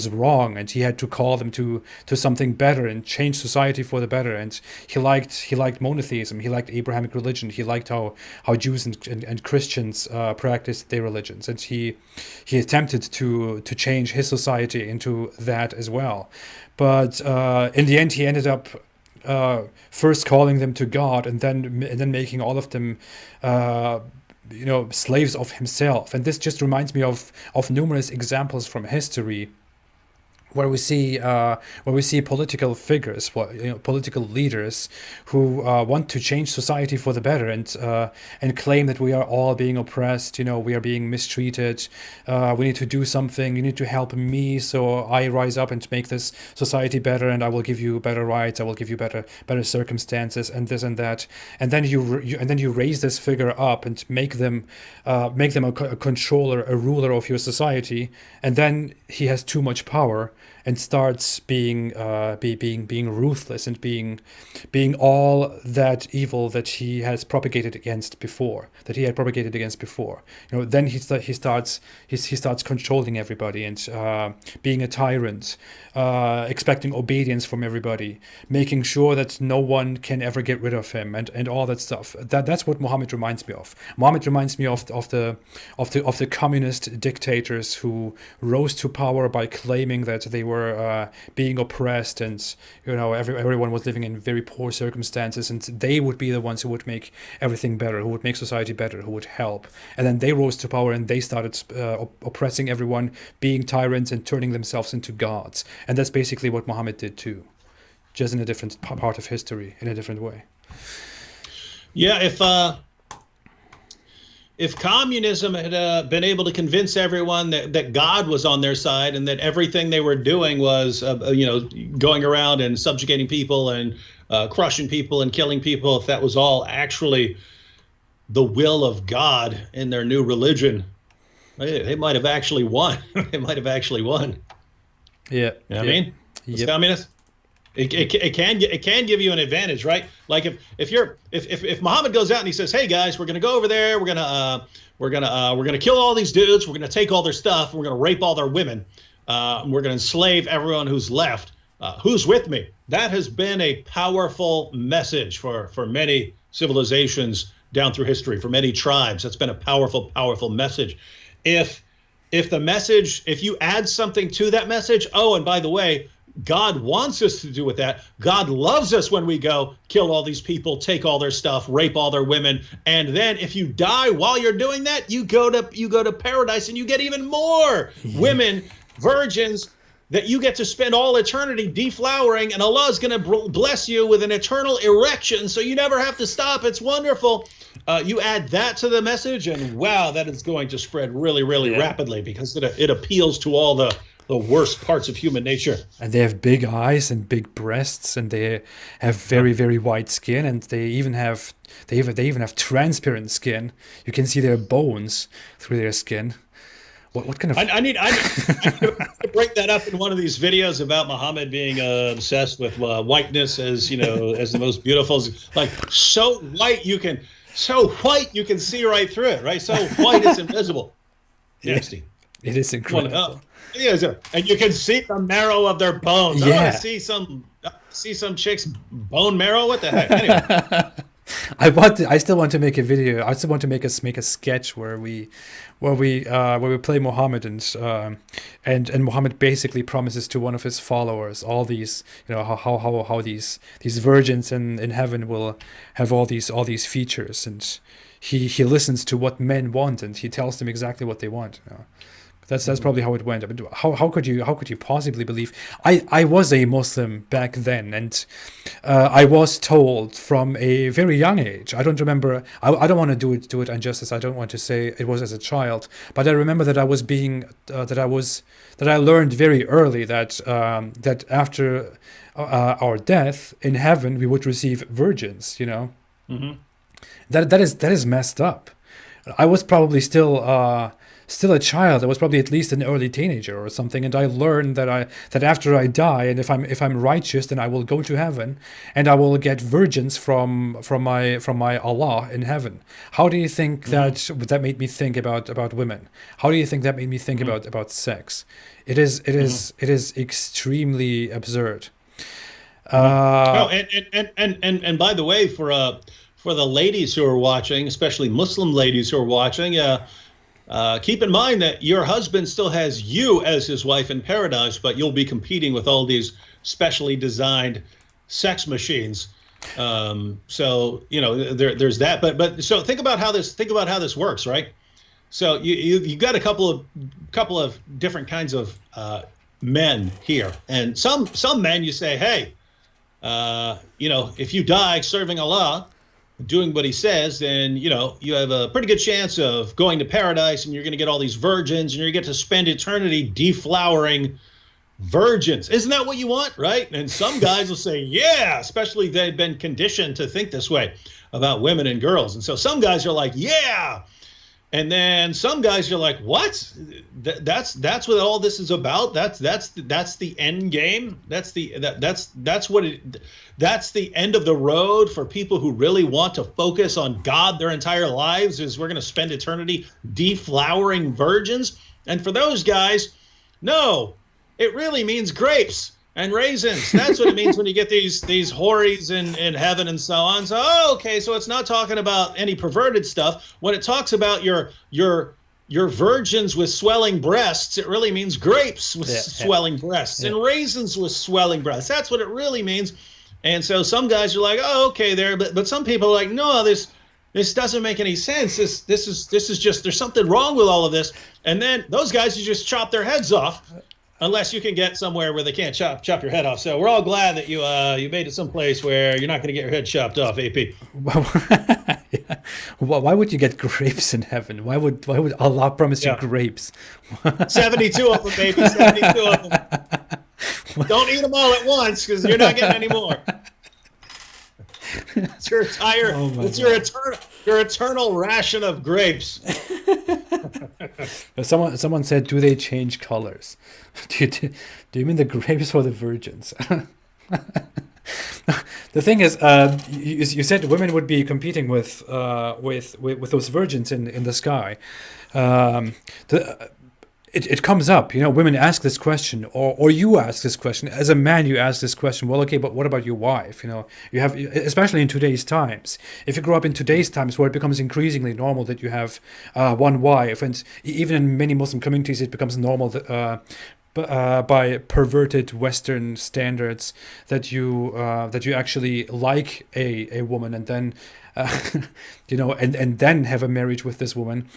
wrong, and he had to call them to something better and change society for the better. And he liked monotheism. He liked Abrahamic religion. He liked how Jews and Christians practiced their religions, and he attempted to change his society into that as well. But in the end, he ended up first calling them to God, and then making all of them slaves of himself. And this just reminds me of numerous examples from history where we see political figures, political leaders who want to change society for the better, and claim that we are all being oppressed. We are being mistreated. We need to do something. You need to help me, so I rise up and make this society better, and I will give you better rights. I will give you better circumstances, and this and that. And then you raise this figure up and make them a controller, a ruler of your society, and then he has too much power and starts being ruthless and being all that evil that he has propagated against before, Then he starts controlling everybody and being a tyrant, expecting obedience from everybody, making sure that no one can ever get rid of him, and all that stuff. That's what Muhammad reminds me of. Muhammad reminds me of the communist dictators who rose to power by claiming that they were being oppressed, and everyone was living in very poor circumstances, and they would be the ones who would make everything better, who would make society better, who would help. And then they rose to power and they started oppressing everyone, being tyrants and turning themselves into gods. And that's basically what Muhammad did too, just in a different part of history, in a different way. Yeah, if communism had been able to convince everyone that God was on their side, and that everything they were doing was, going around and subjugating people and crushing people and killing people, if that was all actually the will of God in their new religion, they might have actually won. They might have actually won. Yeah. You know what I mean? It's communist. It can give you an advantage, right? Like if Muhammad goes out and he says, "Hey guys, we're gonna go over there. We're gonna kill all these dudes. We're gonna take all their stuff. We're gonna rape all their women. We're gonna enslave everyone who's left. Who's with me?" That has been a powerful message for many civilizations down through history, for many tribes. That's been a powerful message. If you add something to that message, oh, and by the way, God wants us to do with that. God loves us when we go kill all these people, take all their stuff, rape all their women, and then if you die while you're doing that, you go to paradise and you get even more women, virgins, that you get to spend all eternity deflowering, and Allah is going to bless you with an eternal erection, so you never have to stop. It's wonderful. You add that to the message, and wow, that is going to spread really, really rapidly, because it appeals to all the worst parts of human nature. And they have big eyes and big breasts, and they have very, very white skin, and they even have transparent skin. You can see their bones through their skin. What kind of? I need to break that up in one of these videos about Muhammad being obsessed with whiteness as as the most beautiful. Like so white you can see right through it, right? So white it's invisible. Nasty. It is incredible. And you can see the marrow of their bones. Yeah. I want to see some chick's bone marrow. What the heck? Anyway. I still want to make a video. I still want to make a sketch where we play Muhammad, and Muhammad basically promises to one of his followers all these, how these virgins in heaven will have all these features, and he listens to what men want, and he tells them exactly what they want. That's probably how it went. But how could you possibly believe? I was a Muslim back then, and I was told from a very young age. I don't remember. I don't want to do it injustice. I don't want to say it was as a child, but I remember that I was being that I learned very early that that after our death in heaven we would receive virgins. You know, that is messed up. I was probably still a child. I was probably at least an early teenager or something, and I learned that after I die, and if I'm righteous, then I will go to heaven, and I will get virgins from my Allah in heaven. How do you think that made me think about women? How do you think that made me think about sex? It is extremely absurd. And by the way, for the ladies who are watching, especially Muslim ladies who are watching, keep in mind that your husband still has you as his wife in paradise, but you'll be competing with all these specially designed sex machines. So there's that. But so think about how this works, right? So you got a couple of different kinds of men here, and some men you say, hey, if you die serving Allah, doing what he says, then you have a pretty good chance of going to paradise, and you're going to get all these virgins, and you're going to get to spend eternity deflowering virgins. Isn't that what you want, right? And some guys will say, yeah, especially they've been conditioned to think this way about women and girls. And so some guys are like, yeah. And then some guys are like, what? That's what all this is about. That's the end game. That's the end of the road for people who really want to focus on God their entire lives, is we're going to spend eternity deflowering virgins. And for those guys, no, it really means grapes and raisins. That's what it means when you get these houris in heaven and so on. So, okay, so it's not talking about any perverted stuff. When it talks about your virgins with swelling breasts, it really means grapes with swelling breasts and raisins with swelling breasts. That's what it really means. And so some guys are like, oh, okay, there. But some people are like, no, this doesn't make any sense. This is just, there's something wrong with all of this. And then those guys, you just chop their heads off. Unless you can get somewhere where they can't chop your head off. So we're all glad that you made it someplace where you're not going to get your head chopped off, AP. Yeah. Why would you get grapes in heaven? Why would Allah promise you grapes? 72 of them, baby. 72 of them. Don't eat them all at once, because you're not getting any more. It's your eternal ration of grapes. Someone said, do they change colors? Do you mean the grapes or the virgins? The thing is, you said women would be competing with those virgins in the sky. It comes up, women ask this question, or you ask this question. As a man, you ask this question, well, okay, but what about your wife? You have, especially in today's times, if you grow up in today's times where it becomes increasingly normal that you have one wife, and even in many Muslim communities, it becomes normal that, by perverted Western standards that you actually like a woman, and then and then have a marriage with this woman,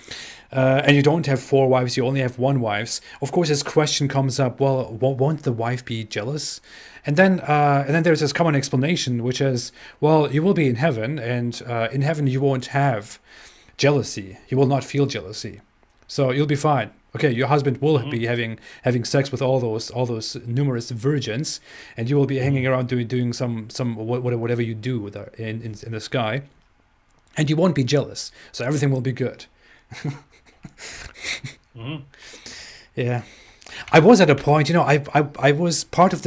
and you don't have 4 wives, you only have 1 wife. Of course, this question comes up. Well, won't the wife be jealous? And then there's this common explanation, which is, well, you will be in heaven, and in heaven you won't have jealousy. You will not feel jealousy, so you'll be fine. Okay, your husband will be having sex with all those numerous virgins, and you will be hanging around doing some whatever you do in the sky, and you won't be jealous. So everything will be good. Yeah. I was at a point, I was part of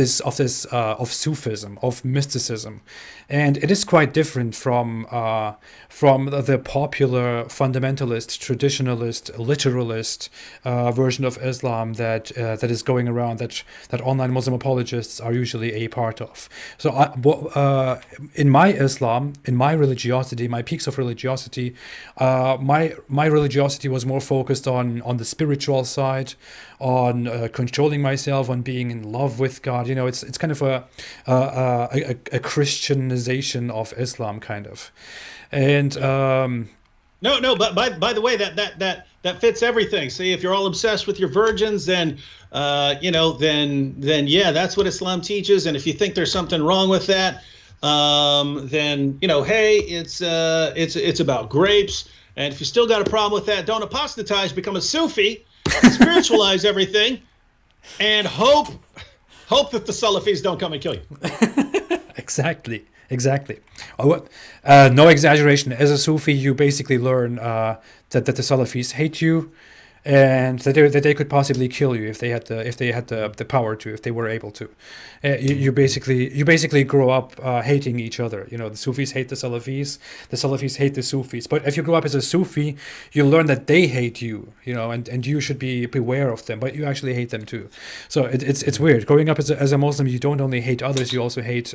Sufism, of mysticism, and it is quite different from the popular fundamentalist, traditionalist, literalist version of Islam that is going around, that online Muslim apologists are usually a part of. So in my Islam, in my religiosity, my peaks of religiosity, my religiosity was more focused on the spiritual side, on controlling myself, on being in love with God. It's kind of a Christianization of Islam, kind of. And No, no, but by the way, that fits everything. See, if you're all obsessed with your virgins, then then yeah, that's what Islam teaches. And if you think there's something wrong with that, then hey, it's about grapes. And if you still got a problem with that, don't apostatize, become a Sufi, spiritualize everything, and hope that the Salafis don't come and kill you. Exactly. Exactly. No exaggeration. As a Sufi, you basically learn that the Salafis hate you, and that they could possibly kill you if they had the power to, if they were able to. You basically grow up hating each other. The Sufis hate the Salafis hate the Sufis. But if you grow up as a Sufi, you learn that they hate you. And you should be beware of them, but you actually hate them too. So it's weird. Growing up as a Muslim, you don't only hate others, you also hate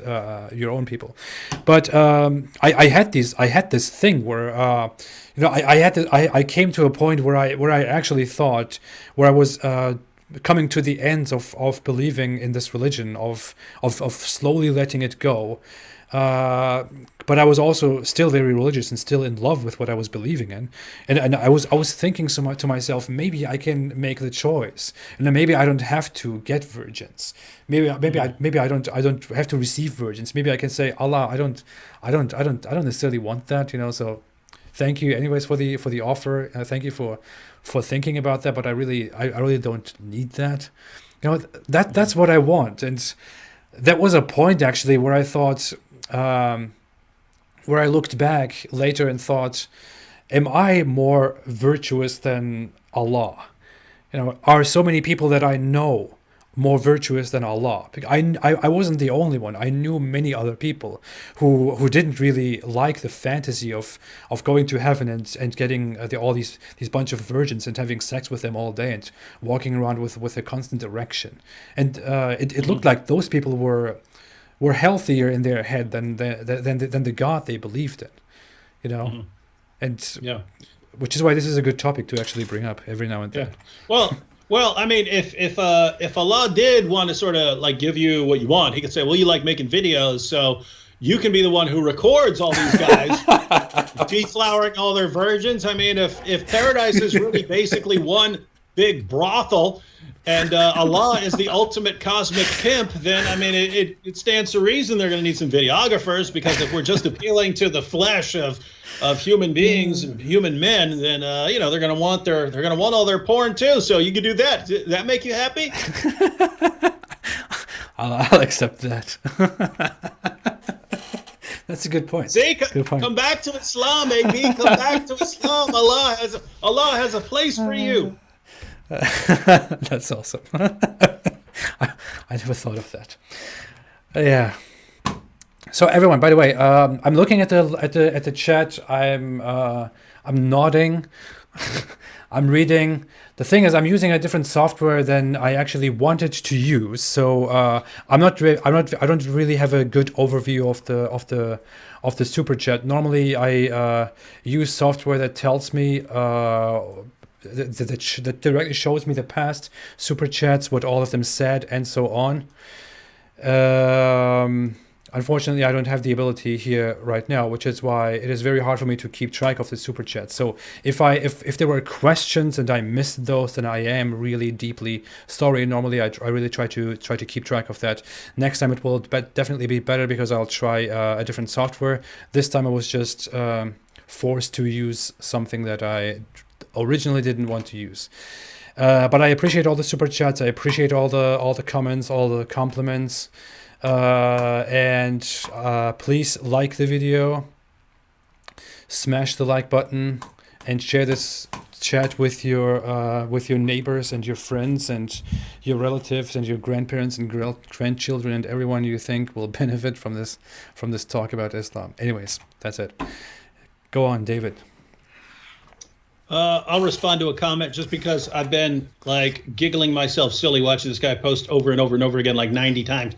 your own people. But I had this thing where. I came to a point where I actually thought, where I was coming to the ends of believing in this religion, of slowly letting it go. But I was also still very religious and still in love with what I was believing in, and I was thinking to myself, maybe I can make the choice, and then maybe I don't have to get virgins. Maybe I don't have to receive virgins. Maybe I can say, Allah, I don't necessarily want that. So. Thank you, anyways, for the offer. Thank you for thinking about that. But I really don't need that. That's what I want. And that was a point actually where I thought, where I looked back later and thought, am I more virtuous than Allah? Are so many people that I know more virtuous than Allah? I wasn't the only one. I knew many other people who didn't really like the fantasy of going to heaven and getting all these bunch of virgins and having sex with them all day and walking around with a constant erection. And it looked like those people were healthier in their head than the God they believed in. And yeah, which is why this is a good topic to actually bring up every now and then. Yeah. Well, I mean, if Allah did want to sort of like give you what you want, He could say, well, you like making videos, so you can be the one who records all these guys deflowering all their virgins. I mean, if paradise is really basically one big brothel, and Allah is the ultimate cosmic pimp, then I mean, it stands to reason they're going to need some videographers, because if we're just appealing to the flesh of human beings and human men, then they're going to want all their porn too. So you can do that. Does that make you happy? I'll accept that. That's a good point. See, come back to Islam, baby. Come back to Islam. Allah has a place for you. That's awesome. I never thought of that. Yeah. So everyone, by the way, I'm looking at the chat. I'm nodding. I'm reading. The thing is, I'm using a different software than I actually wanted to use. So I don't really have a good overview of the super chat. Normally, I use software that tells me. That directly shows me the past super chats, what all of them said, and so on. Unfortunately, I don't have the ability here right now, which is why it is very hard for me to keep track of the super chats. So if there were questions and I missed those, then I am really deeply sorry. Normally, I really try to keep track of that. Next time it will definitely be better, because I'll try a different software. This time I was just forced to use something that I originally didn't want to use. But I appreciate all the super chats. I appreciate all the comments, all the compliments. And please like the video, smash the like button, and share this chat with your neighbors and your friends and your relatives and your grandparents and grandchildren and everyone you think will benefit from this talk about Islam. Anyways, that's it. Go on, David. I'll respond to a comment, just because I've been like giggling myself silly watching this guy post over and over and over again like 90 times.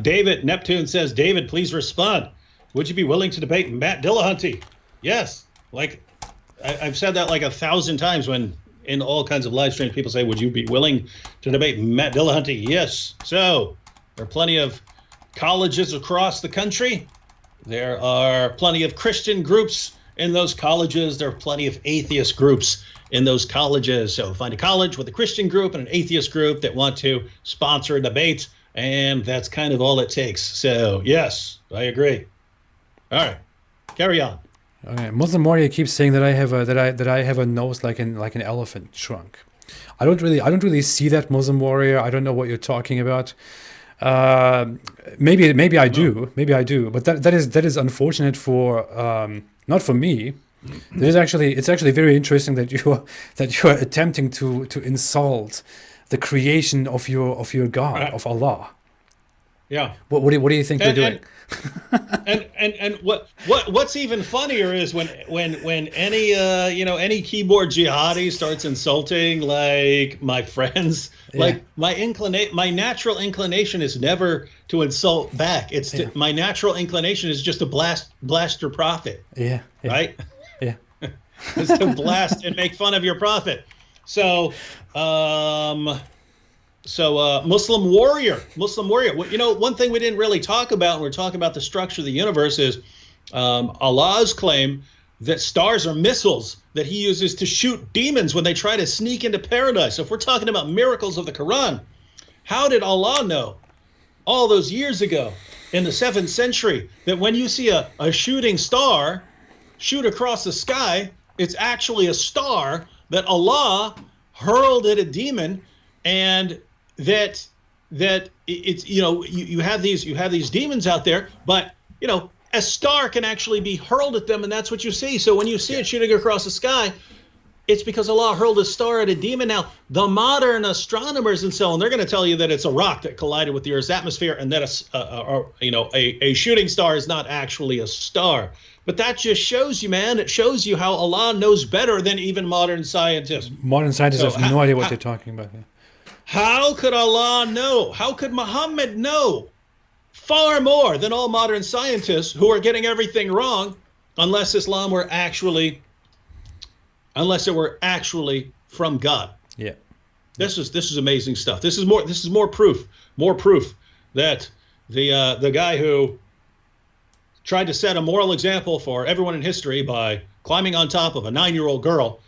David Neptune says, David, please respond. Would you be willing to debate Matt Dillahunty? Yes. Like I've said that like 1,000 times when in all kinds of live streams people say, would you be willing to debate Matt Dillahunty? Yes. So there are plenty of colleges across the country. There are plenty of Christian groups in those colleges, there are plenty of atheist groups in those colleges. So find a college with a Christian group and an atheist group that want to sponsor a debate, and that's kind of all it takes. So yes, I agree. All right, carry on. Okay. Muslim warrior keeps saying that I have a nose like an elephant trunk. I don't really see that, Muslim warrior. I don't know what you're talking about. Maybe I do. Maybe I do. But that is unfortunate for not for me. It's actually very interesting that you are attempting to insult the creation of your God, of Allah. Yeah. What do you think you're doing? And what's even funnier is when any any keyboard jihadi starts insulting like my friends, like my natural inclination is never to insult back. It's my natural inclination is just to blast your prophet. Yeah. Right? Yeah. Is to blast and make fun of your prophet. So Muslim warrior. One thing we didn't really talk about when we're talking about the structure of the universe is Allah's claim that stars are missiles that he uses to shoot demons when they try to sneak into paradise. So if we're talking about miracles of the Quran, how did Allah know all those years ago in the 7th century that when you see a shooting star shoot across the sky, it's actually a star that Allah hurled at a demon, and that it's you have these demons out there, but a star can actually be hurled at them, and that's what you see. So when you see it shooting across the sky, it's because Allah hurled a star at a demon. Now the modern astronomers and so on, they're going to tell you that it's a rock that collided with the Earth's atmosphere, and that a shooting star is not actually a star. But that just shows you, man. It shows you how Allah knows better than even modern scientists. Modern scientists have no idea what they're talking about here. How could Allah know? How could Muhammad know far more than all modern scientists who are getting everything wrong, unless it were actually from God? Yeah. This is amazing stuff. This is more proof that the guy who tried to set a moral example for everyone in history by climbing on top of a 9-year-old girl,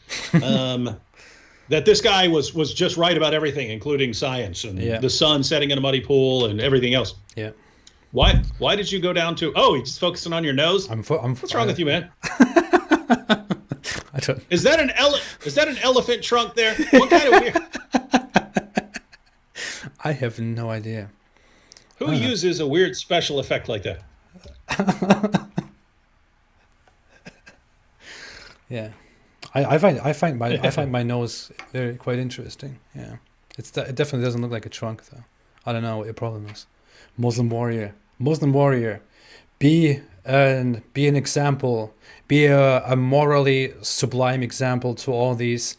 that this guy was just right about everything, including science and the sun setting in a muddy pool and everything else. Yeah. Why did you go down to? Oh, he's just focusing on your nose. What's wrong with you, man? I don't. Is that an elephant trunk there? What kind of weird? I have no idea. Who uses a weird special effect like that? Yeah, I find my nose very quite interesting. Yeah, it definitely doesn't look like a trunk though. I don't know what your problem is. Muslim warrior, be an example, be a morally sublime example to all these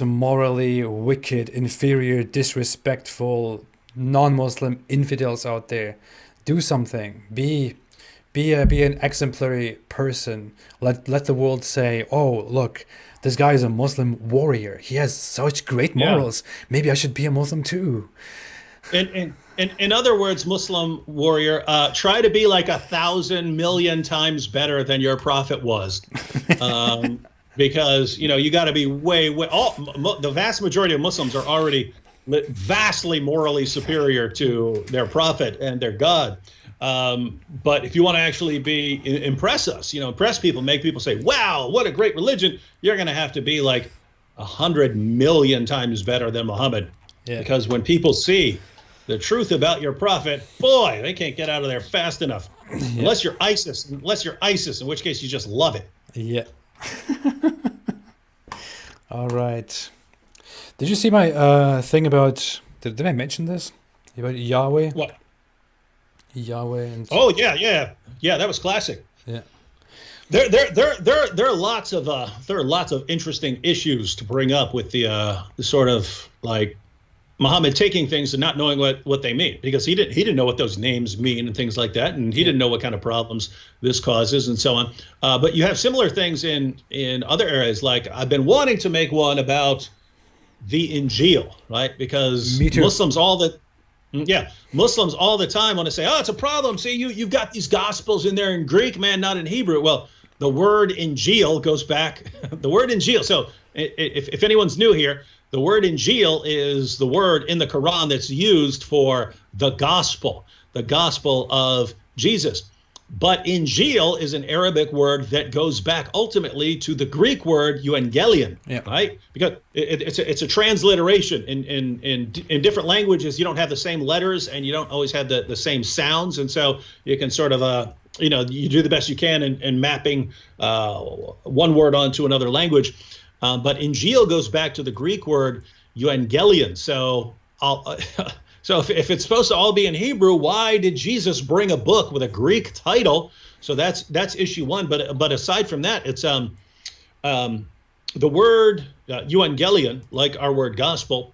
morally wicked, inferior, disrespectful, non-Muslim infidels out there. Do something. Be an exemplary person. Let the world say, "Oh, look, this guy is a Muslim warrior. He has such great morals. Maybe I should be a Muslim too." In other words, Muslim warrior, try to be like 1,000 million times better than your prophet was, because you got to be way. The vast majority of Muslims are already vastly morally superior to their prophet and their God. But if you want to actually impress us, impress people, make people say, "Wow, what a great religion," you're going to have to be like 100 million times better than Muhammad. Yeah. Because when people see the truth about your prophet, boy, they can't get out of there fast enough. Yeah. Unless you're ISIS, in which case you just love it. Yeah. All right. Did you see my thing about? Did I mention this about Yahweh? What? Yahweh and. Oh yeah. That was classic. Yeah. There are lots of interesting issues to bring up with the sort of like Muhammad taking things and not knowing what they mean, because he didn't know what those names mean and things like that, and he didn't know what kind of problems this causes and so on. But you have similar things in other areas. Like I've been wanting to make one about the Injeel, right? Because Muslims all the time want to say, "Oh, it's a problem. See, you've got these gospels in there in Greek, man, not in Hebrew." Well, the word Injeel goes back, the word Injeel. So if anyone's new here, the word Injeel is the word in the Quran that's used for the gospel of Jesus. But Injeel is an Arabic word that goes back ultimately to the Greek word euangelion, right? Because it's a transliteration. In different languages, you don't have the same letters and you don't always have the same sounds, and so you can sort of you do the best you can in mapping one word onto another language. But Injeel goes back to the Greek word euangelion. So So if it's supposed to all be in Hebrew, why did Jesus bring a book with a Greek title? So that's issue one. But aside from that, it's the word euangelion, like our word gospel,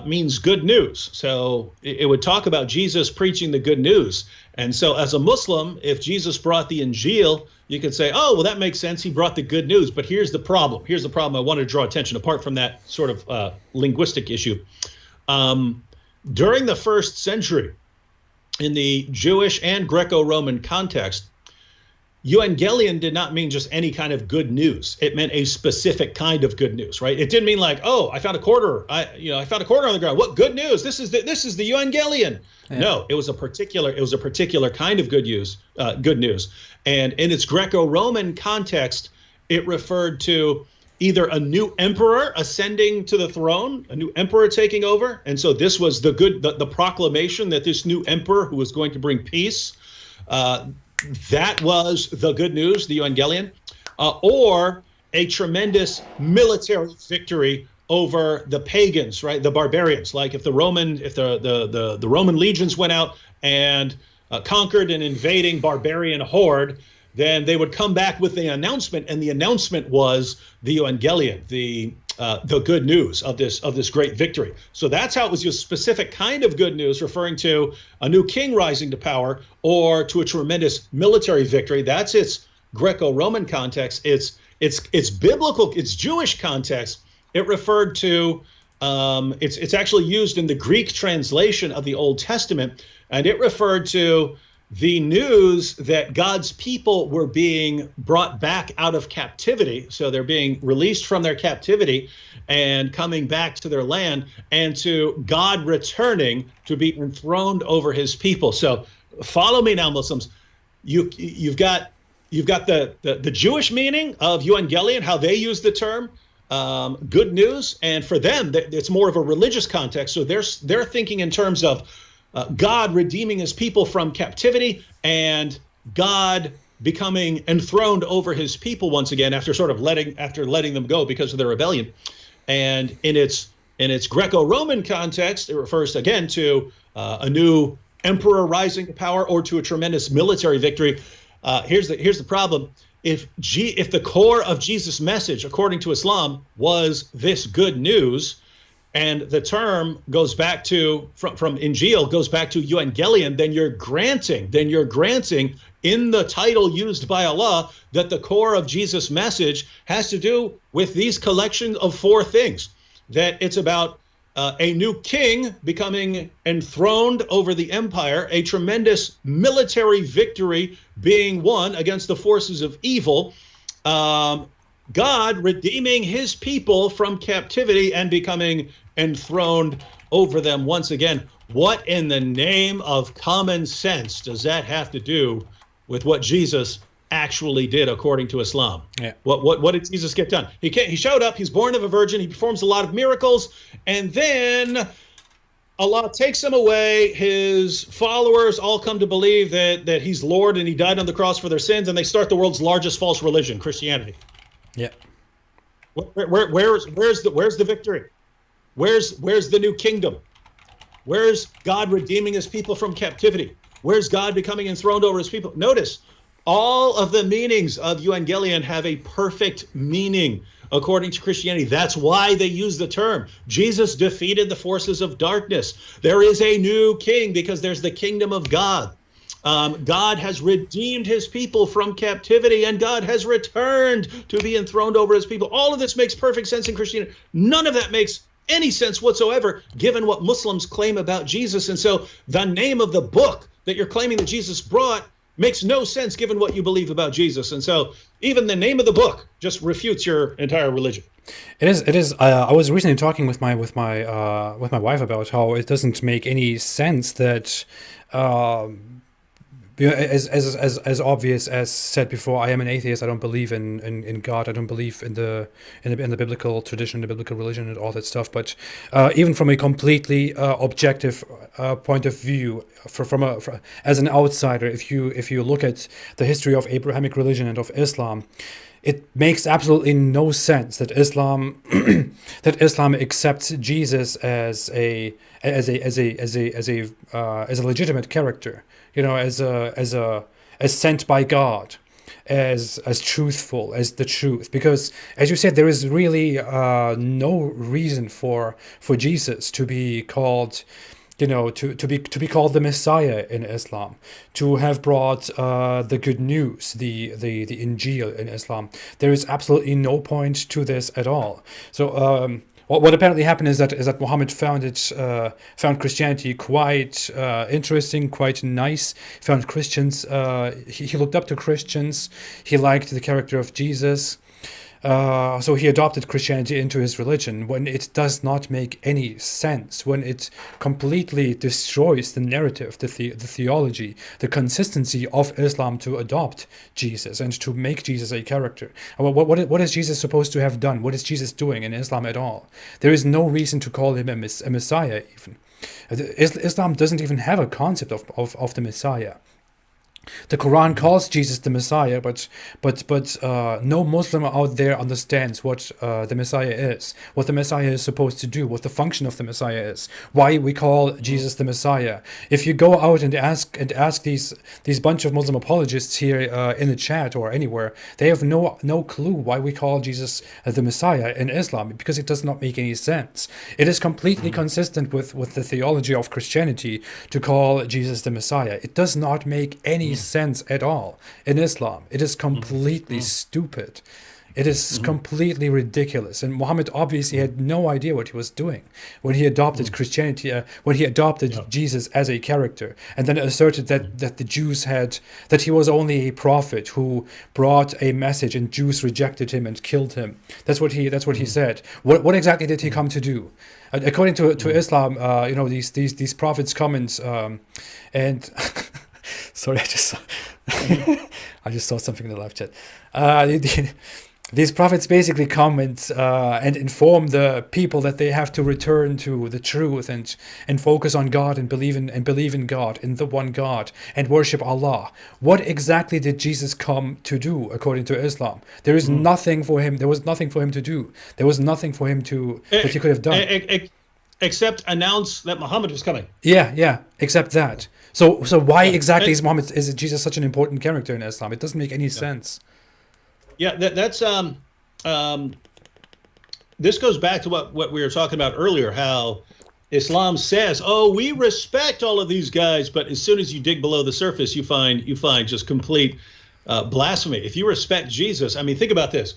means good news. So it would talk about Jesus preaching the good news. And so as a Muslim, if Jesus brought the Injeel, you could say, oh, well, that makes sense. He brought the good news. But here's the problem. Here's the problem I wanted to draw attention, apart from that sort of linguistic issue. During the first century, in the Jewish and Greco-Roman context, euangelion did not mean just any kind of good news. It meant a specific kind of good news, right? It didn't mean like, oh, I found a quarter. I found a quarter on the ground. What good news? This is the euangelion. Yeah. No, it was a particular kind of good news. And in its Greco-Roman context, it referred to either a new emperor ascending to the throne, a new emperor taking over. And so this was the proclamation that this new emperor who was going to bring peace, that was the good news, the euangelion, or a tremendous military victory over the pagans, right? The barbarians. Like if the Roman legions went out and conquered an invading barbarian horde, then they would come back with the announcement, and the announcement was the euangelion, the good news of this great victory. So that's how it was a specific kind of good news, referring to a new king rising to power or to a tremendous military victory. That's its Greco-Roman context. It's biblical, it's Jewish context. It referred to it's actually used in the Greek translation of the Old Testament, and it referred to the news that God's people were being brought back out of captivity. So they're being released from their captivity and coming back to their land, and to God returning to be enthroned over his people. So follow me now, Muslims. You've got the Jewish meaning of euangelion, how they use the term good news, and for them it's more of a religious context. So they're thinking in terms of God redeeming his people from captivity and God becoming enthroned over his people once again after letting them go because of their rebellion. And in its Greco-Roman context, it refers again to a new emperor rising to power or to a tremendous military victory. Here's the problem. If the core of Jesus' message, according to Islam, was this good news, and the term goes back to from Injeel goes back to euangelion, then you're granting in the title used by Allah that the core of Jesus' message has to do with these collection of four things. That it's about a new king becoming enthroned over the empire, a tremendous military victory being won against the forces of evil, God redeeming his people from captivity and becoming enthroned over them once again. What in the name of common sense does that have to do with what Jesus actually did according to Islam? Yeah. What did Jesus get done? He showed up, he's born of a virgin, he performs a lot of miracles, and then Allah takes him away. His followers all come to believe that he's Lord and he died on the cross for their sins, and they start the world's largest false religion, Christianity. Yeah. Where's the victory? Where's the new kingdom? Where's God redeeming his people from captivity? Where's God becoming enthroned over his people? Notice, all of the meanings of euangelion have a perfect meaning according to Christianity. That's why they use the term. Jesus defeated the forces of darkness. There is a new king because there's the kingdom of God. God has redeemed his people from captivity, and God has returned to be enthroned over his people. All of this makes perfect sense in Christianity. None of that makes any sense whatsoever, given what Muslims claim about Jesus. And so the name of the book that you're claiming that Jesus brought makes no sense given what you believe about Jesus. And so even the name of the book just refutes your entire religion. It is. It is. I was recently talking with my wife about how it doesn't make any sense that, as obvious as said before, I am an atheist. I don't believe in God. I don't believe in the biblical tradition, the biblical religion, and all that stuff. But even from a completely objective point of view, as an outsider, if you look at the history of Abrahamic religion and of Islam, it makes absolutely no sense that Islam accepts Jesus as a legitimate character, as sent by God, as truthful as the truth. Because, as you said, there is really no reason for Jesus to be called, to be called the Messiah in Islam, to have brought the good news, the Injeel in Islam. There is absolutely no point to this at all. So what apparently happened is that Muhammad found Christianity quite interesting, quite nice. Found Christians. He looked up to Christians. He liked the character of Jesus. So he adopted Christianity into his religion, when it does not make any sense, when it completely destroys the narrative, the theology, the consistency of Islam to adopt Jesus and to make Jesus a character. What is Jesus supposed to have done? What is Jesus doing in Islam at all? There is no reason to call him a Messiah even. Islam doesn't even have a concept of the Messiah. The Quran calls Jesus the Messiah, but no Muslim out there understands what the Messiah is, what the Messiah is supposed to do, what the function of the Messiah is, why we call Jesus the Messiah. If you go out and ask these bunch of Muslim apologists here in the chat or anywhere, they have no clue why we call Jesus the Messiah in Islam, because it does not make any sense. It is completely consistent with the theology of Christianity to call Jesus the Messiah. It does not make any sense at all in Islam. It is completely stupid. It is completely ridiculous. And Muhammad obviously had no idea what he was doing when he adopted Christianity, when he adopted Jesus as a character, and then asserted that the Jews that he was only a prophet who brought a message, and Jews rejected him and killed him. That's what he said. What exactly did he come to do? According to Islam, these prophets come and sorry, I just saw something in the live chat. These prophets basically come and inform the people that they have to return to the truth and focus on God and believe in God, in the one God, and worship Allah. What exactly did Jesus come to do according to Islam? There is nothing for him. There was nothing for him to do. There was nothing for him that he could have done. Except announce that Muhammad was coming. Yeah, except that. So why exactly is Jesus such an important character in Islam? It doesn't make any sense. Yeah, that's this goes back to what we were talking about earlier, how Islam says, "Oh, we respect all of these guys," but as soon as you dig below the surface, you find just complete blasphemy. If you respect Jesus, I mean, think about this.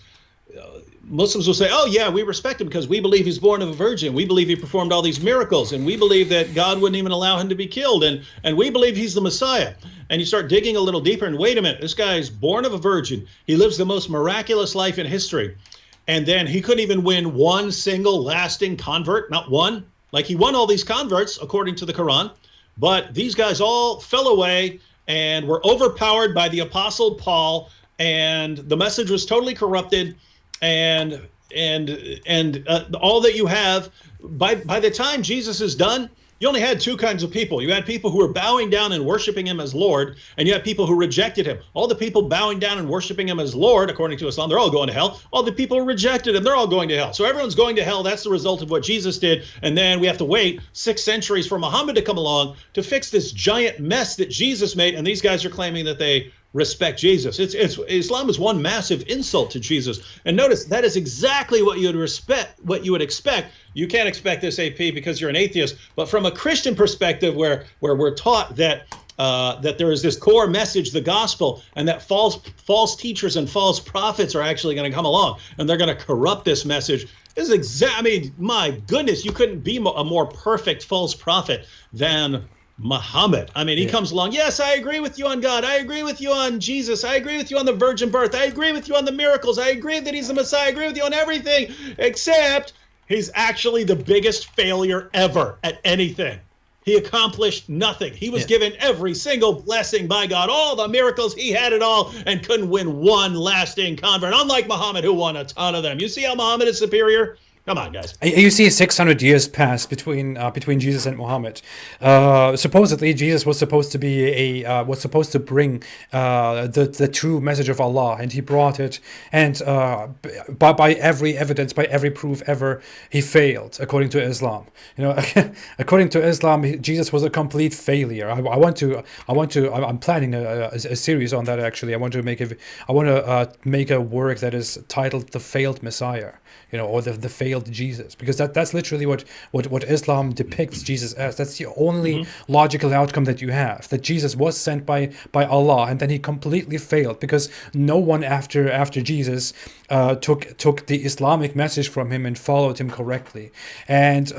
Muslims will say, "Oh yeah, we respect him because we believe he's born of a virgin. We believe he performed all these miracles, and we believe that God wouldn't even allow him to be killed, and we believe he's the Messiah." And you start digging a little deeper, and wait a minute, this guy is born of a virgin. He lives the most miraculous life in history, and then he couldn't even win one single lasting convert, not one. Like, he won all these converts according to the Quran, but these guys all fell away and were overpowered by the Apostle Paul, and the message was totally corrupted. And all that you have by the time Jesus is done, you only had two kinds of people. You had people who were bowing down and worshiping him as Lord, and you had people who rejected him. All the people bowing down and worshiping him as Lord, according to Islam, they're all going to hell. All the people who rejected him, they're all going to hell. So everyone's going to hell. That's the result of what Jesus did. And then we have to wait 6 centuries for Muhammad to come along to fix this giant mess that Jesus made. And these guys are claiming that they respect Jesus. Islam is one massive insult to Jesus. And notice that is exactly what you would expect. You can't expect this, AP, because you're an atheist. But from a Christian perspective, where we're taught that there is this core message, the gospel, and that false teachers and false prophets are actually going to come along and they're going to corrupt this message. This is my goodness, you couldn't be a more perfect false prophet than Muhammad. I mean, he Yeah. comes along. Yes, I agree with you on God. I agree with you on Jesus. I agree with you on the virgin birth. I agree with you on the miracles. I agree that he's the Messiah. I agree with you on everything, except he's actually the biggest failure ever at anything. He accomplished nothing. He was Yeah. given every single blessing by God, all the miracles. He had it all and couldn't win one lasting convert. Unlike Muhammad, who won a ton of them. You see how Muhammad is superior? Come on, guys. You see, 600 years passed between Jesus and Muhammad. Supposedly, Jesus was supposed to be was supposed to bring the true message of Allah, and he brought it. And by every evidence, by every proof ever, he failed according to Islam. According to Islam, Jesus was a complete failure. I'm planning a series on that. Actually, I want to make a work that is titled "The Failed Messiah." Or the failed Jesus, because that's literally what Islam depicts Jesus as. That's the only logical outcome that you have, that Jesus was sent by Allah, and then he completely failed because no one after Jesus took the Islamic message from him and followed him correctly. And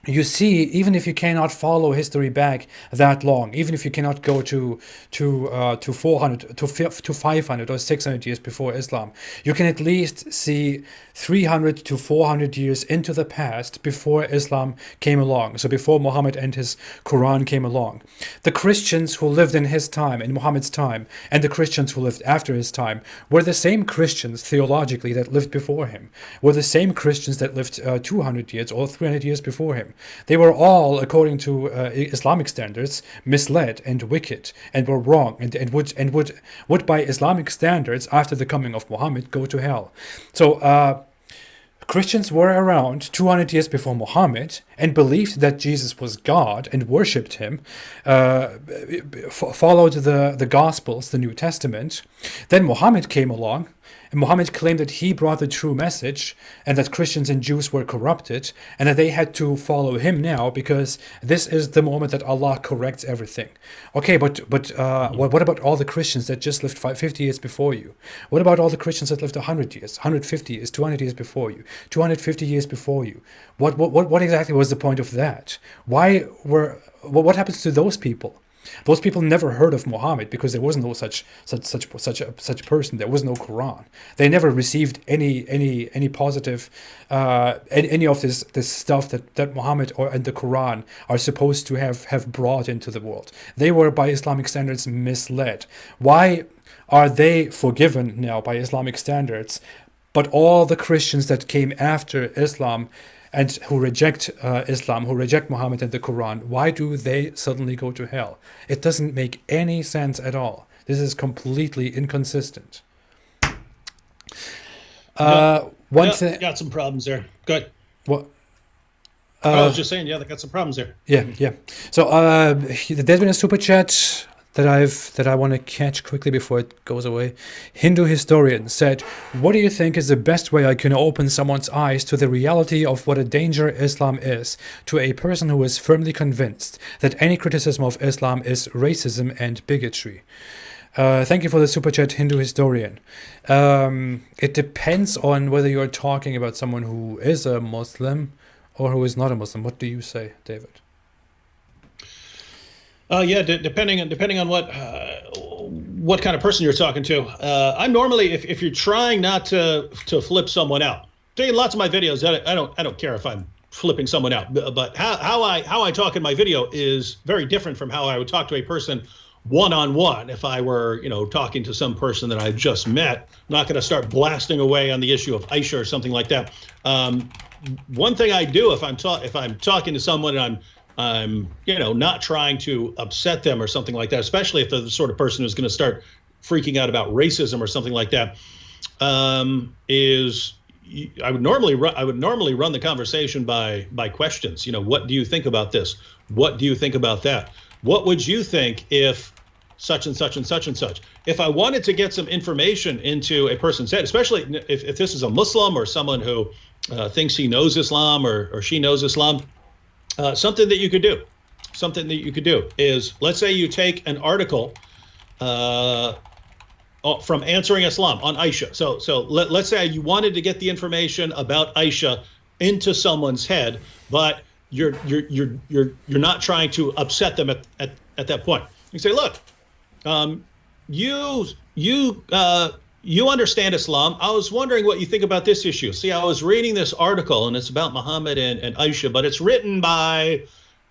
you see, even if you cannot follow history back that long, even if you cannot go to 400 to 500 or 600 years before Islam, you can at least see 300 to 400 years into the past before Islam came along. So before Muhammad and his Quran came along, the Christians who lived in his time, in Muhammad's time, and the Christians who lived after his time were the same Christians theologically that lived before him, were the same Christians that lived 200 years or 300 years before him. They were all, according to Islamic standards, misled and wicked and were wrong and would by Islamic standards after the coming of Muhammad go to hell. So Christians were around 200 years before Muhammad and believed that Jesus was God and worshipped him, followed the Gospels, the New Testament. Then Muhammad came along, and Muhammad claimed that he brought the true message and that Christians and Jews were corrupted and that they had to follow him now because this is the moment that Allah corrects everything. Okay, but what about all the Christians that just lived 50 years before you? What about all the Christians that lived 100 years, 150 years, 200 years before you, 250 years before you? What exactly was the point of that? What happens to those people? Those people never heard of Muhammad because there was no such person. There was no Quran. They never received any positive any of this stuff that Muhammad and the Quran are supposed to have brought into the world. They were by Islamic standards misled. Why are they forgiven now by Islamic standards, but all the Christians that came after Islam and who reject Islam, who reject Muhammad and the Quran, why do they suddenly go to hell? It doesn't make any sense at all. This is completely inconsistent. One thing. Got some problems there. Good. What? I was just saying, they got some problems there. Yeah. So there's been a super chat that I want to catch quickly before it goes away. Hindu historian said, "What do you think is the best way I can open someone's eyes to the reality of what a danger Islam is to a person who is firmly convinced that any criticism of Islam is racism and bigotry?" Thank you for the super chat, Hindu historian. It depends on whether you're talking about someone who is a Muslim or who is not a Muslim. What do you say, David? Depending on what kind of person you're talking to. I'm normally, if you're trying not to flip someone out. In lots of my videos, I don't care if I'm flipping someone out, but how I talk in my video is very different from how I would talk to a person one-on-one. If I were talking to some person that I've just met, I'm not going to start blasting away on the issue of Aisha or something like that. One thing I do if I'm talking to someone and I'm not trying to upset them or something like that, especially if they're the sort of person who's going to start freaking out about racism or something like that, I would normally run the conversation by questions. What do you think about this? What do you think about that? What would you think if such and such and such and such? If I wanted to get some information into a person's head, especially if this is a Muslim or someone who thinks he knows Islam or she knows Islam, something that you could do is, let's say you take an article from Answering Islam on Aisha. So let's say you wanted to get the information about Aisha into someone's head, but you're not trying to upset them at that point. You say, look, um, you you understand Islam. I was wondering what you think about this issue. See, I was reading this article, and it's about Muhammad and Aisha, but it's written by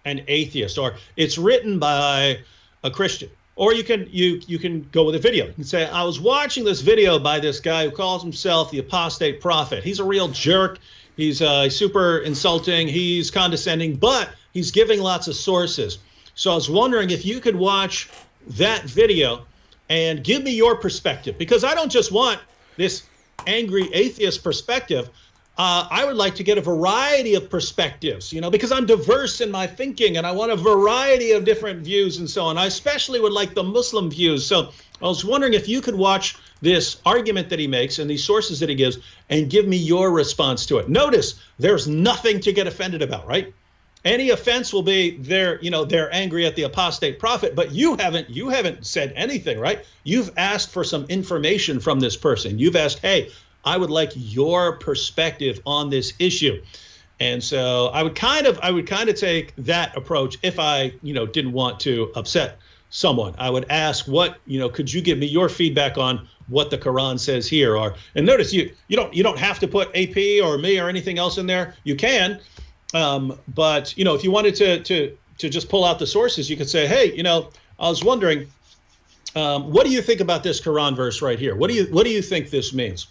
an atheist, or it's written by a Christian. Or you can go with a video and say, I was watching this video by this guy who calls himself the Apostate Prophet. He's a real jerk. He's super insulting. He's condescending, but he's giving lots of sources. So I was wondering if you could watch that video and give me your perspective, because I don't just want this angry atheist perspective. I would like to get a variety of perspectives, because I'm diverse in my thinking and I want a variety of different views and so on. I especially would like the Muslim views. So I was wondering if you could watch this argument that he makes and these sources that he gives and give me your response to it. Notice there's nothing to get offended about, right? Any offense will be they're angry at the apostate prophet, but you haven't said anything, right? You've asked for some information from this person. You've asked, hey, I would like your perspective on this issue. And so I would kind of take that approach if I, didn't want to upset someone. I would ask could you give me your feedback on what the Quran says here? And notice you don't have to put AP or me or anything else in there. You can. But if you wanted to just pull out the sources, you could say, hey, I was wondering, what do you think about this Quran verse right here? What do you think this means?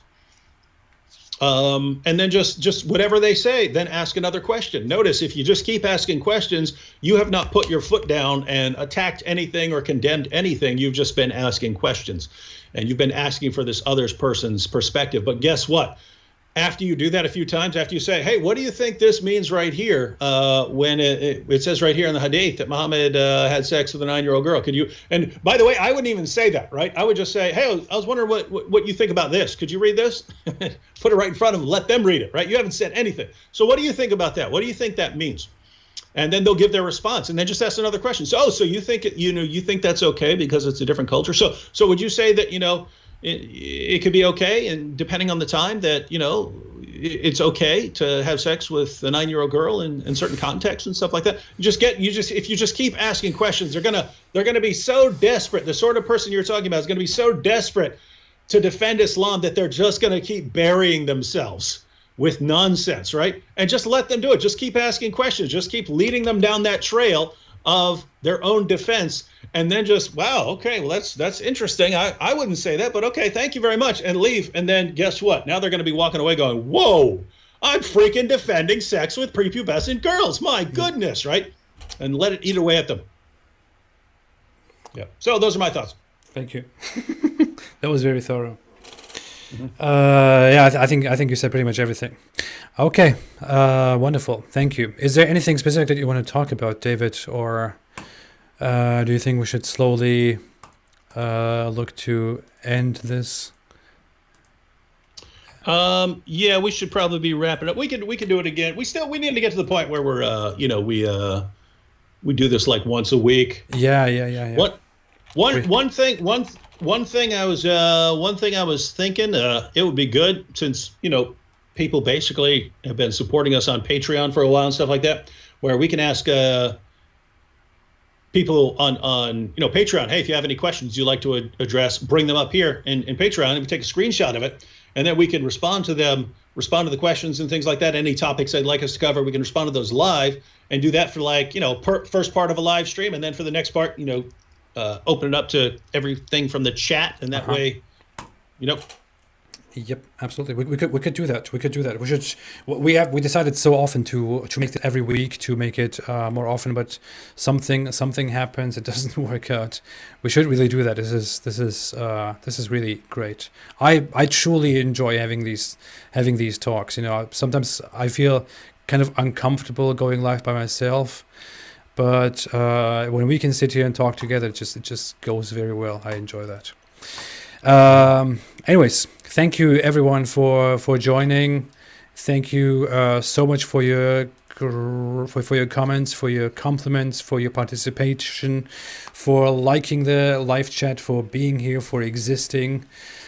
And then just whatever they say, then ask another question. Notice if you just keep asking questions, you have not put your foot down and attacked anything or condemned anything. You've just been asking questions, and you've been asking for this other person's perspective. But guess what? After you do that a few times, after you say, hey, what do you think this means right here? When it says right here in the hadith that Muhammad had sex with a 9-year-old girl. Could you, and by the way, I wouldn't even say that, right? I would just say, hey, I was wondering what you think about this. Could you read this? Put it right in front of them, let them read it, right? You haven't said anything. So what do you think about that? What do you think that means? And then they'll give their response, and then just ask another question. So, so you think you think that's okay because it's a different culture? So would you say that, it could be okay, and depending on the time that, it's okay to have sex with a 9-year-old girl in certain contexts and stuff like that. If you just keep asking questions, they're gonna be so desperate. The sort of person you're talking about is gonna be so desperate to defend Islam that they're just gonna keep burying themselves with nonsense, right? And just let them do it. Just keep asking questions. Just keep leading them down that trail of their own defense, and then just, wow, okay, well, that's interesting. I wouldn't say that, but okay, thank you very much, and leave. And then guess what? Now they're going to be walking away going, whoa, I'm freaking defending sex with prepubescent girls. My goodness, right? And let it eat away at them. Yeah. So those are my thoughts. Thank you. That was very thorough. Yeah, I think you said pretty much everything. Okay, wonderful. Thank you. Is there anything specific that you want to talk about, David, or do you think we should slowly look to end this? Yeah, we should probably be wrapping up. We could do it again. We need to get to the point where we're we do this like once a week. Yeah. One thing I was thinking, it would be good, since people basically have been supporting us on Patreon for a while and stuff like that, where we can ask people on Patreon, hey, if you have any questions you'd like to address, bring them up here in Patreon, and we take a screenshot of it, and then we can respond to the questions and things like that. Any topics they'd like us to cover, we can respond to those live, and do that for first part of a live stream, and then for the next part, open it up to everything from the chat, and that way, Yep, absolutely. We could do that. We decided so often to make it every week, to make it more often, but something happens. It doesn't work out. We should really do that. This is really great. I truly enjoy having these talks. Sometimes I feel kind of uncomfortable going live by myself, but when we can sit here and talk together, it just goes very well. I enjoy that. Anyways, thank you everyone for joining. Thank you so much for your comments, for your compliments, for your participation, for liking the live chat, for being here, for existing,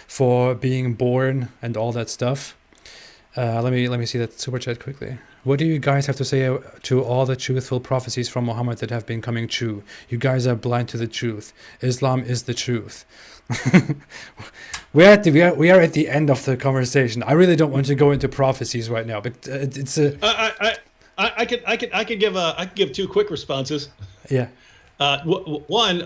for being born, and all that stuff. Let me see that super chat quickly. What do you guys have to say to all the truthful prophecies from Muhammad that have been coming true? You guys are blind to the truth. Islam is the truth. We are at the end of the conversation. I really don't want to go into prophecies right now, but it's a I could give two quick responses. yeah. One,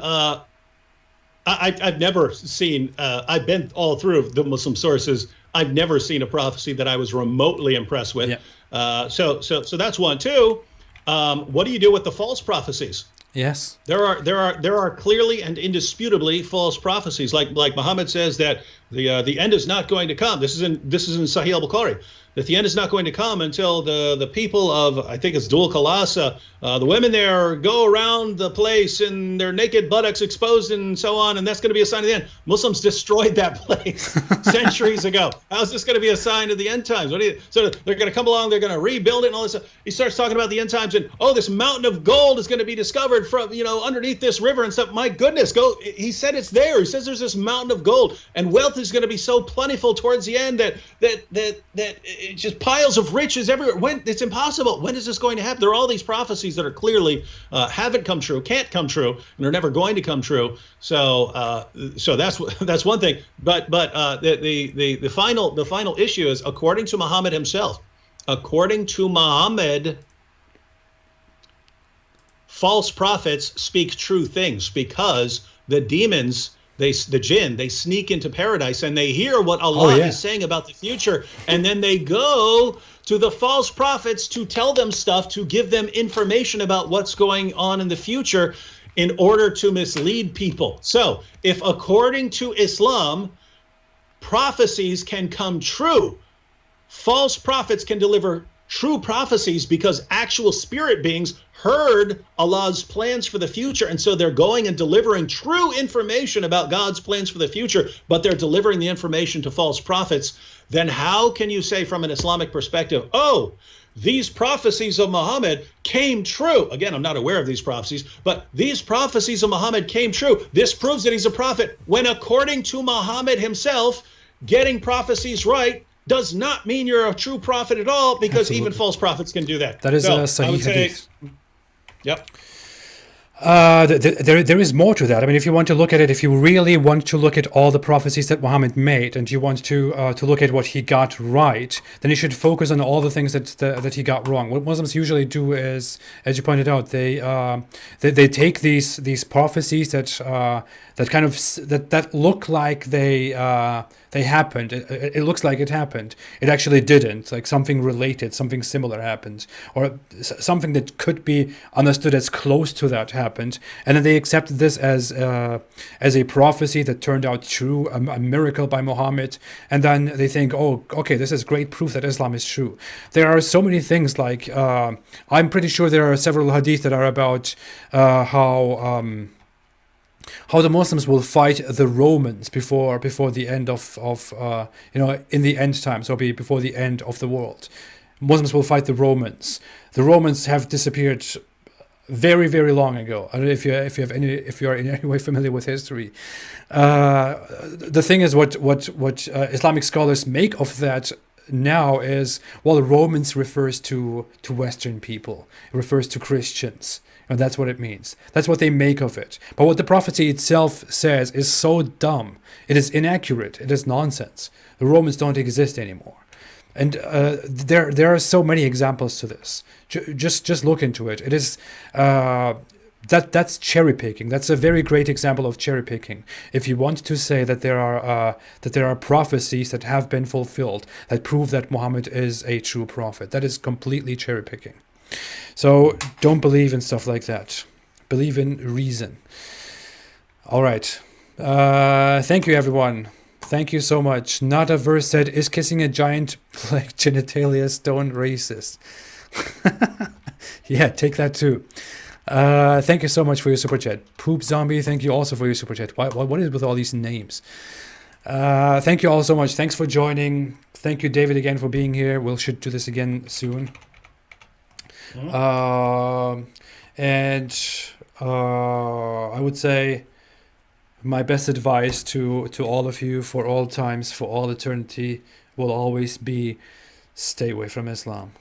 I've never seen. I've been all through the Muslim sources. I've never seen a prophecy that I was remotely impressed with. Yeah. So that's one. Two, what do you do with the false prophecies? Yes. There are clearly and indisputably false prophecies. Like Muhammad says that the end is not going to come. This is in Sahih al-Bukhari. That the end is not going to come until the people of, I think it's Dhul Khalasa, the women there go around the place and their naked buttocks exposed and so on, and that's going to be a sign of the end. Muslims destroyed that place centuries ago. How's this going to be a sign of the end times? So they're going to come along, they're going to rebuild it and all this stuff. He starts talking about the end times and, oh, this mountain of gold is going to be discovered from, underneath this river and stuff. My goodness, go. He said it's there. He says there's this mountain of gold, and wealth is going to be so plentiful towards the end that it's just piles of riches everywhere. When it's impossible. When is this going to happen? There are all these prophecies that are clearly haven't come true, can't come true, and are never going to come true. So that's one thing. But the final issue is, according to Muhammad himself, false prophets speak true things, because the demons, the jinn, they sneak into paradise and they hear what Allah is saying about the future, and then they go to the false prophets to tell them stuff, to give them information about what's going on in the future in order to mislead people. So if, according to Islam, prophecies can come true, false prophets can deliver true prophecies because actual spirit beings heard Allah's plans for the future, and so they're going and delivering true information about God's plans for the future, but they're delivering the information to false prophets. Then how can you say from an Islamic perspective, oh, these prophecies of Muhammad came true? Again, I'm not aware of these prophecies, but these prophecies of Muhammad came true. This proves that he's a prophet, when according to Muhammad himself, getting prophecies right does not mean you're a true prophet at all, because Absolutely. Even false prophets can do that. That is so, a Sahih hadith. Yep. There is more to that. I mean, if you want to look at it, if you really want to look at all the prophecies that Muhammad made, and you want to look at what he got right, then you should focus on all the things that he got wrong. What Muslims usually do is, as you pointed out, they take these prophecies that look like they happened. It looks like it happened. It actually didn't. Like something related, something similar happened, or something that could be understood as close to that happened, and then they accepted this as a prophecy that turned out true, a miracle by Muhammad, and then they think, oh, okay, this is great proof that Islam is true. There are so many things, like I'm pretty sure there are several hadith that are about how the Muslims will fight the Romans before the end of in the end times, or before the end of the world. Muslims will fight the Romans. The Romans have disappeared very, very long ago. I don't know if you are in any way familiar with history. The thing is, what Islamic scholars make of that now is, well, Romans refers to Western people. It refers to Christians. And that's what it means. That's what they make of it. But what the prophecy itself says is so dumb. It is inaccurate. It is nonsense. The Romans don't exist anymore. And there are so many examples to this. Just look into it. It is that's cherry picking. That's a very great example of cherry picking. If you want to say that there are prophecies that have been fulfilled that prove that Muhammad is a true prophet, that is completely cherry picking. So don't believe in stuff like that. Believe in reason. All right. Thank you, everyone. Thank you so much. Not a verse said, is kissing a giant like genitalia stone racist? Yeah, take that too. Thank you so much for your super chat. Poop Zombie, thank you also for your super chat. What is with all these names? Thank you all so much. Thanks for joining. Thank you, David, again for being here. We should do this again soon. I would say my best advice to all of you for all times, for all eternity, will always be stay away from Islam.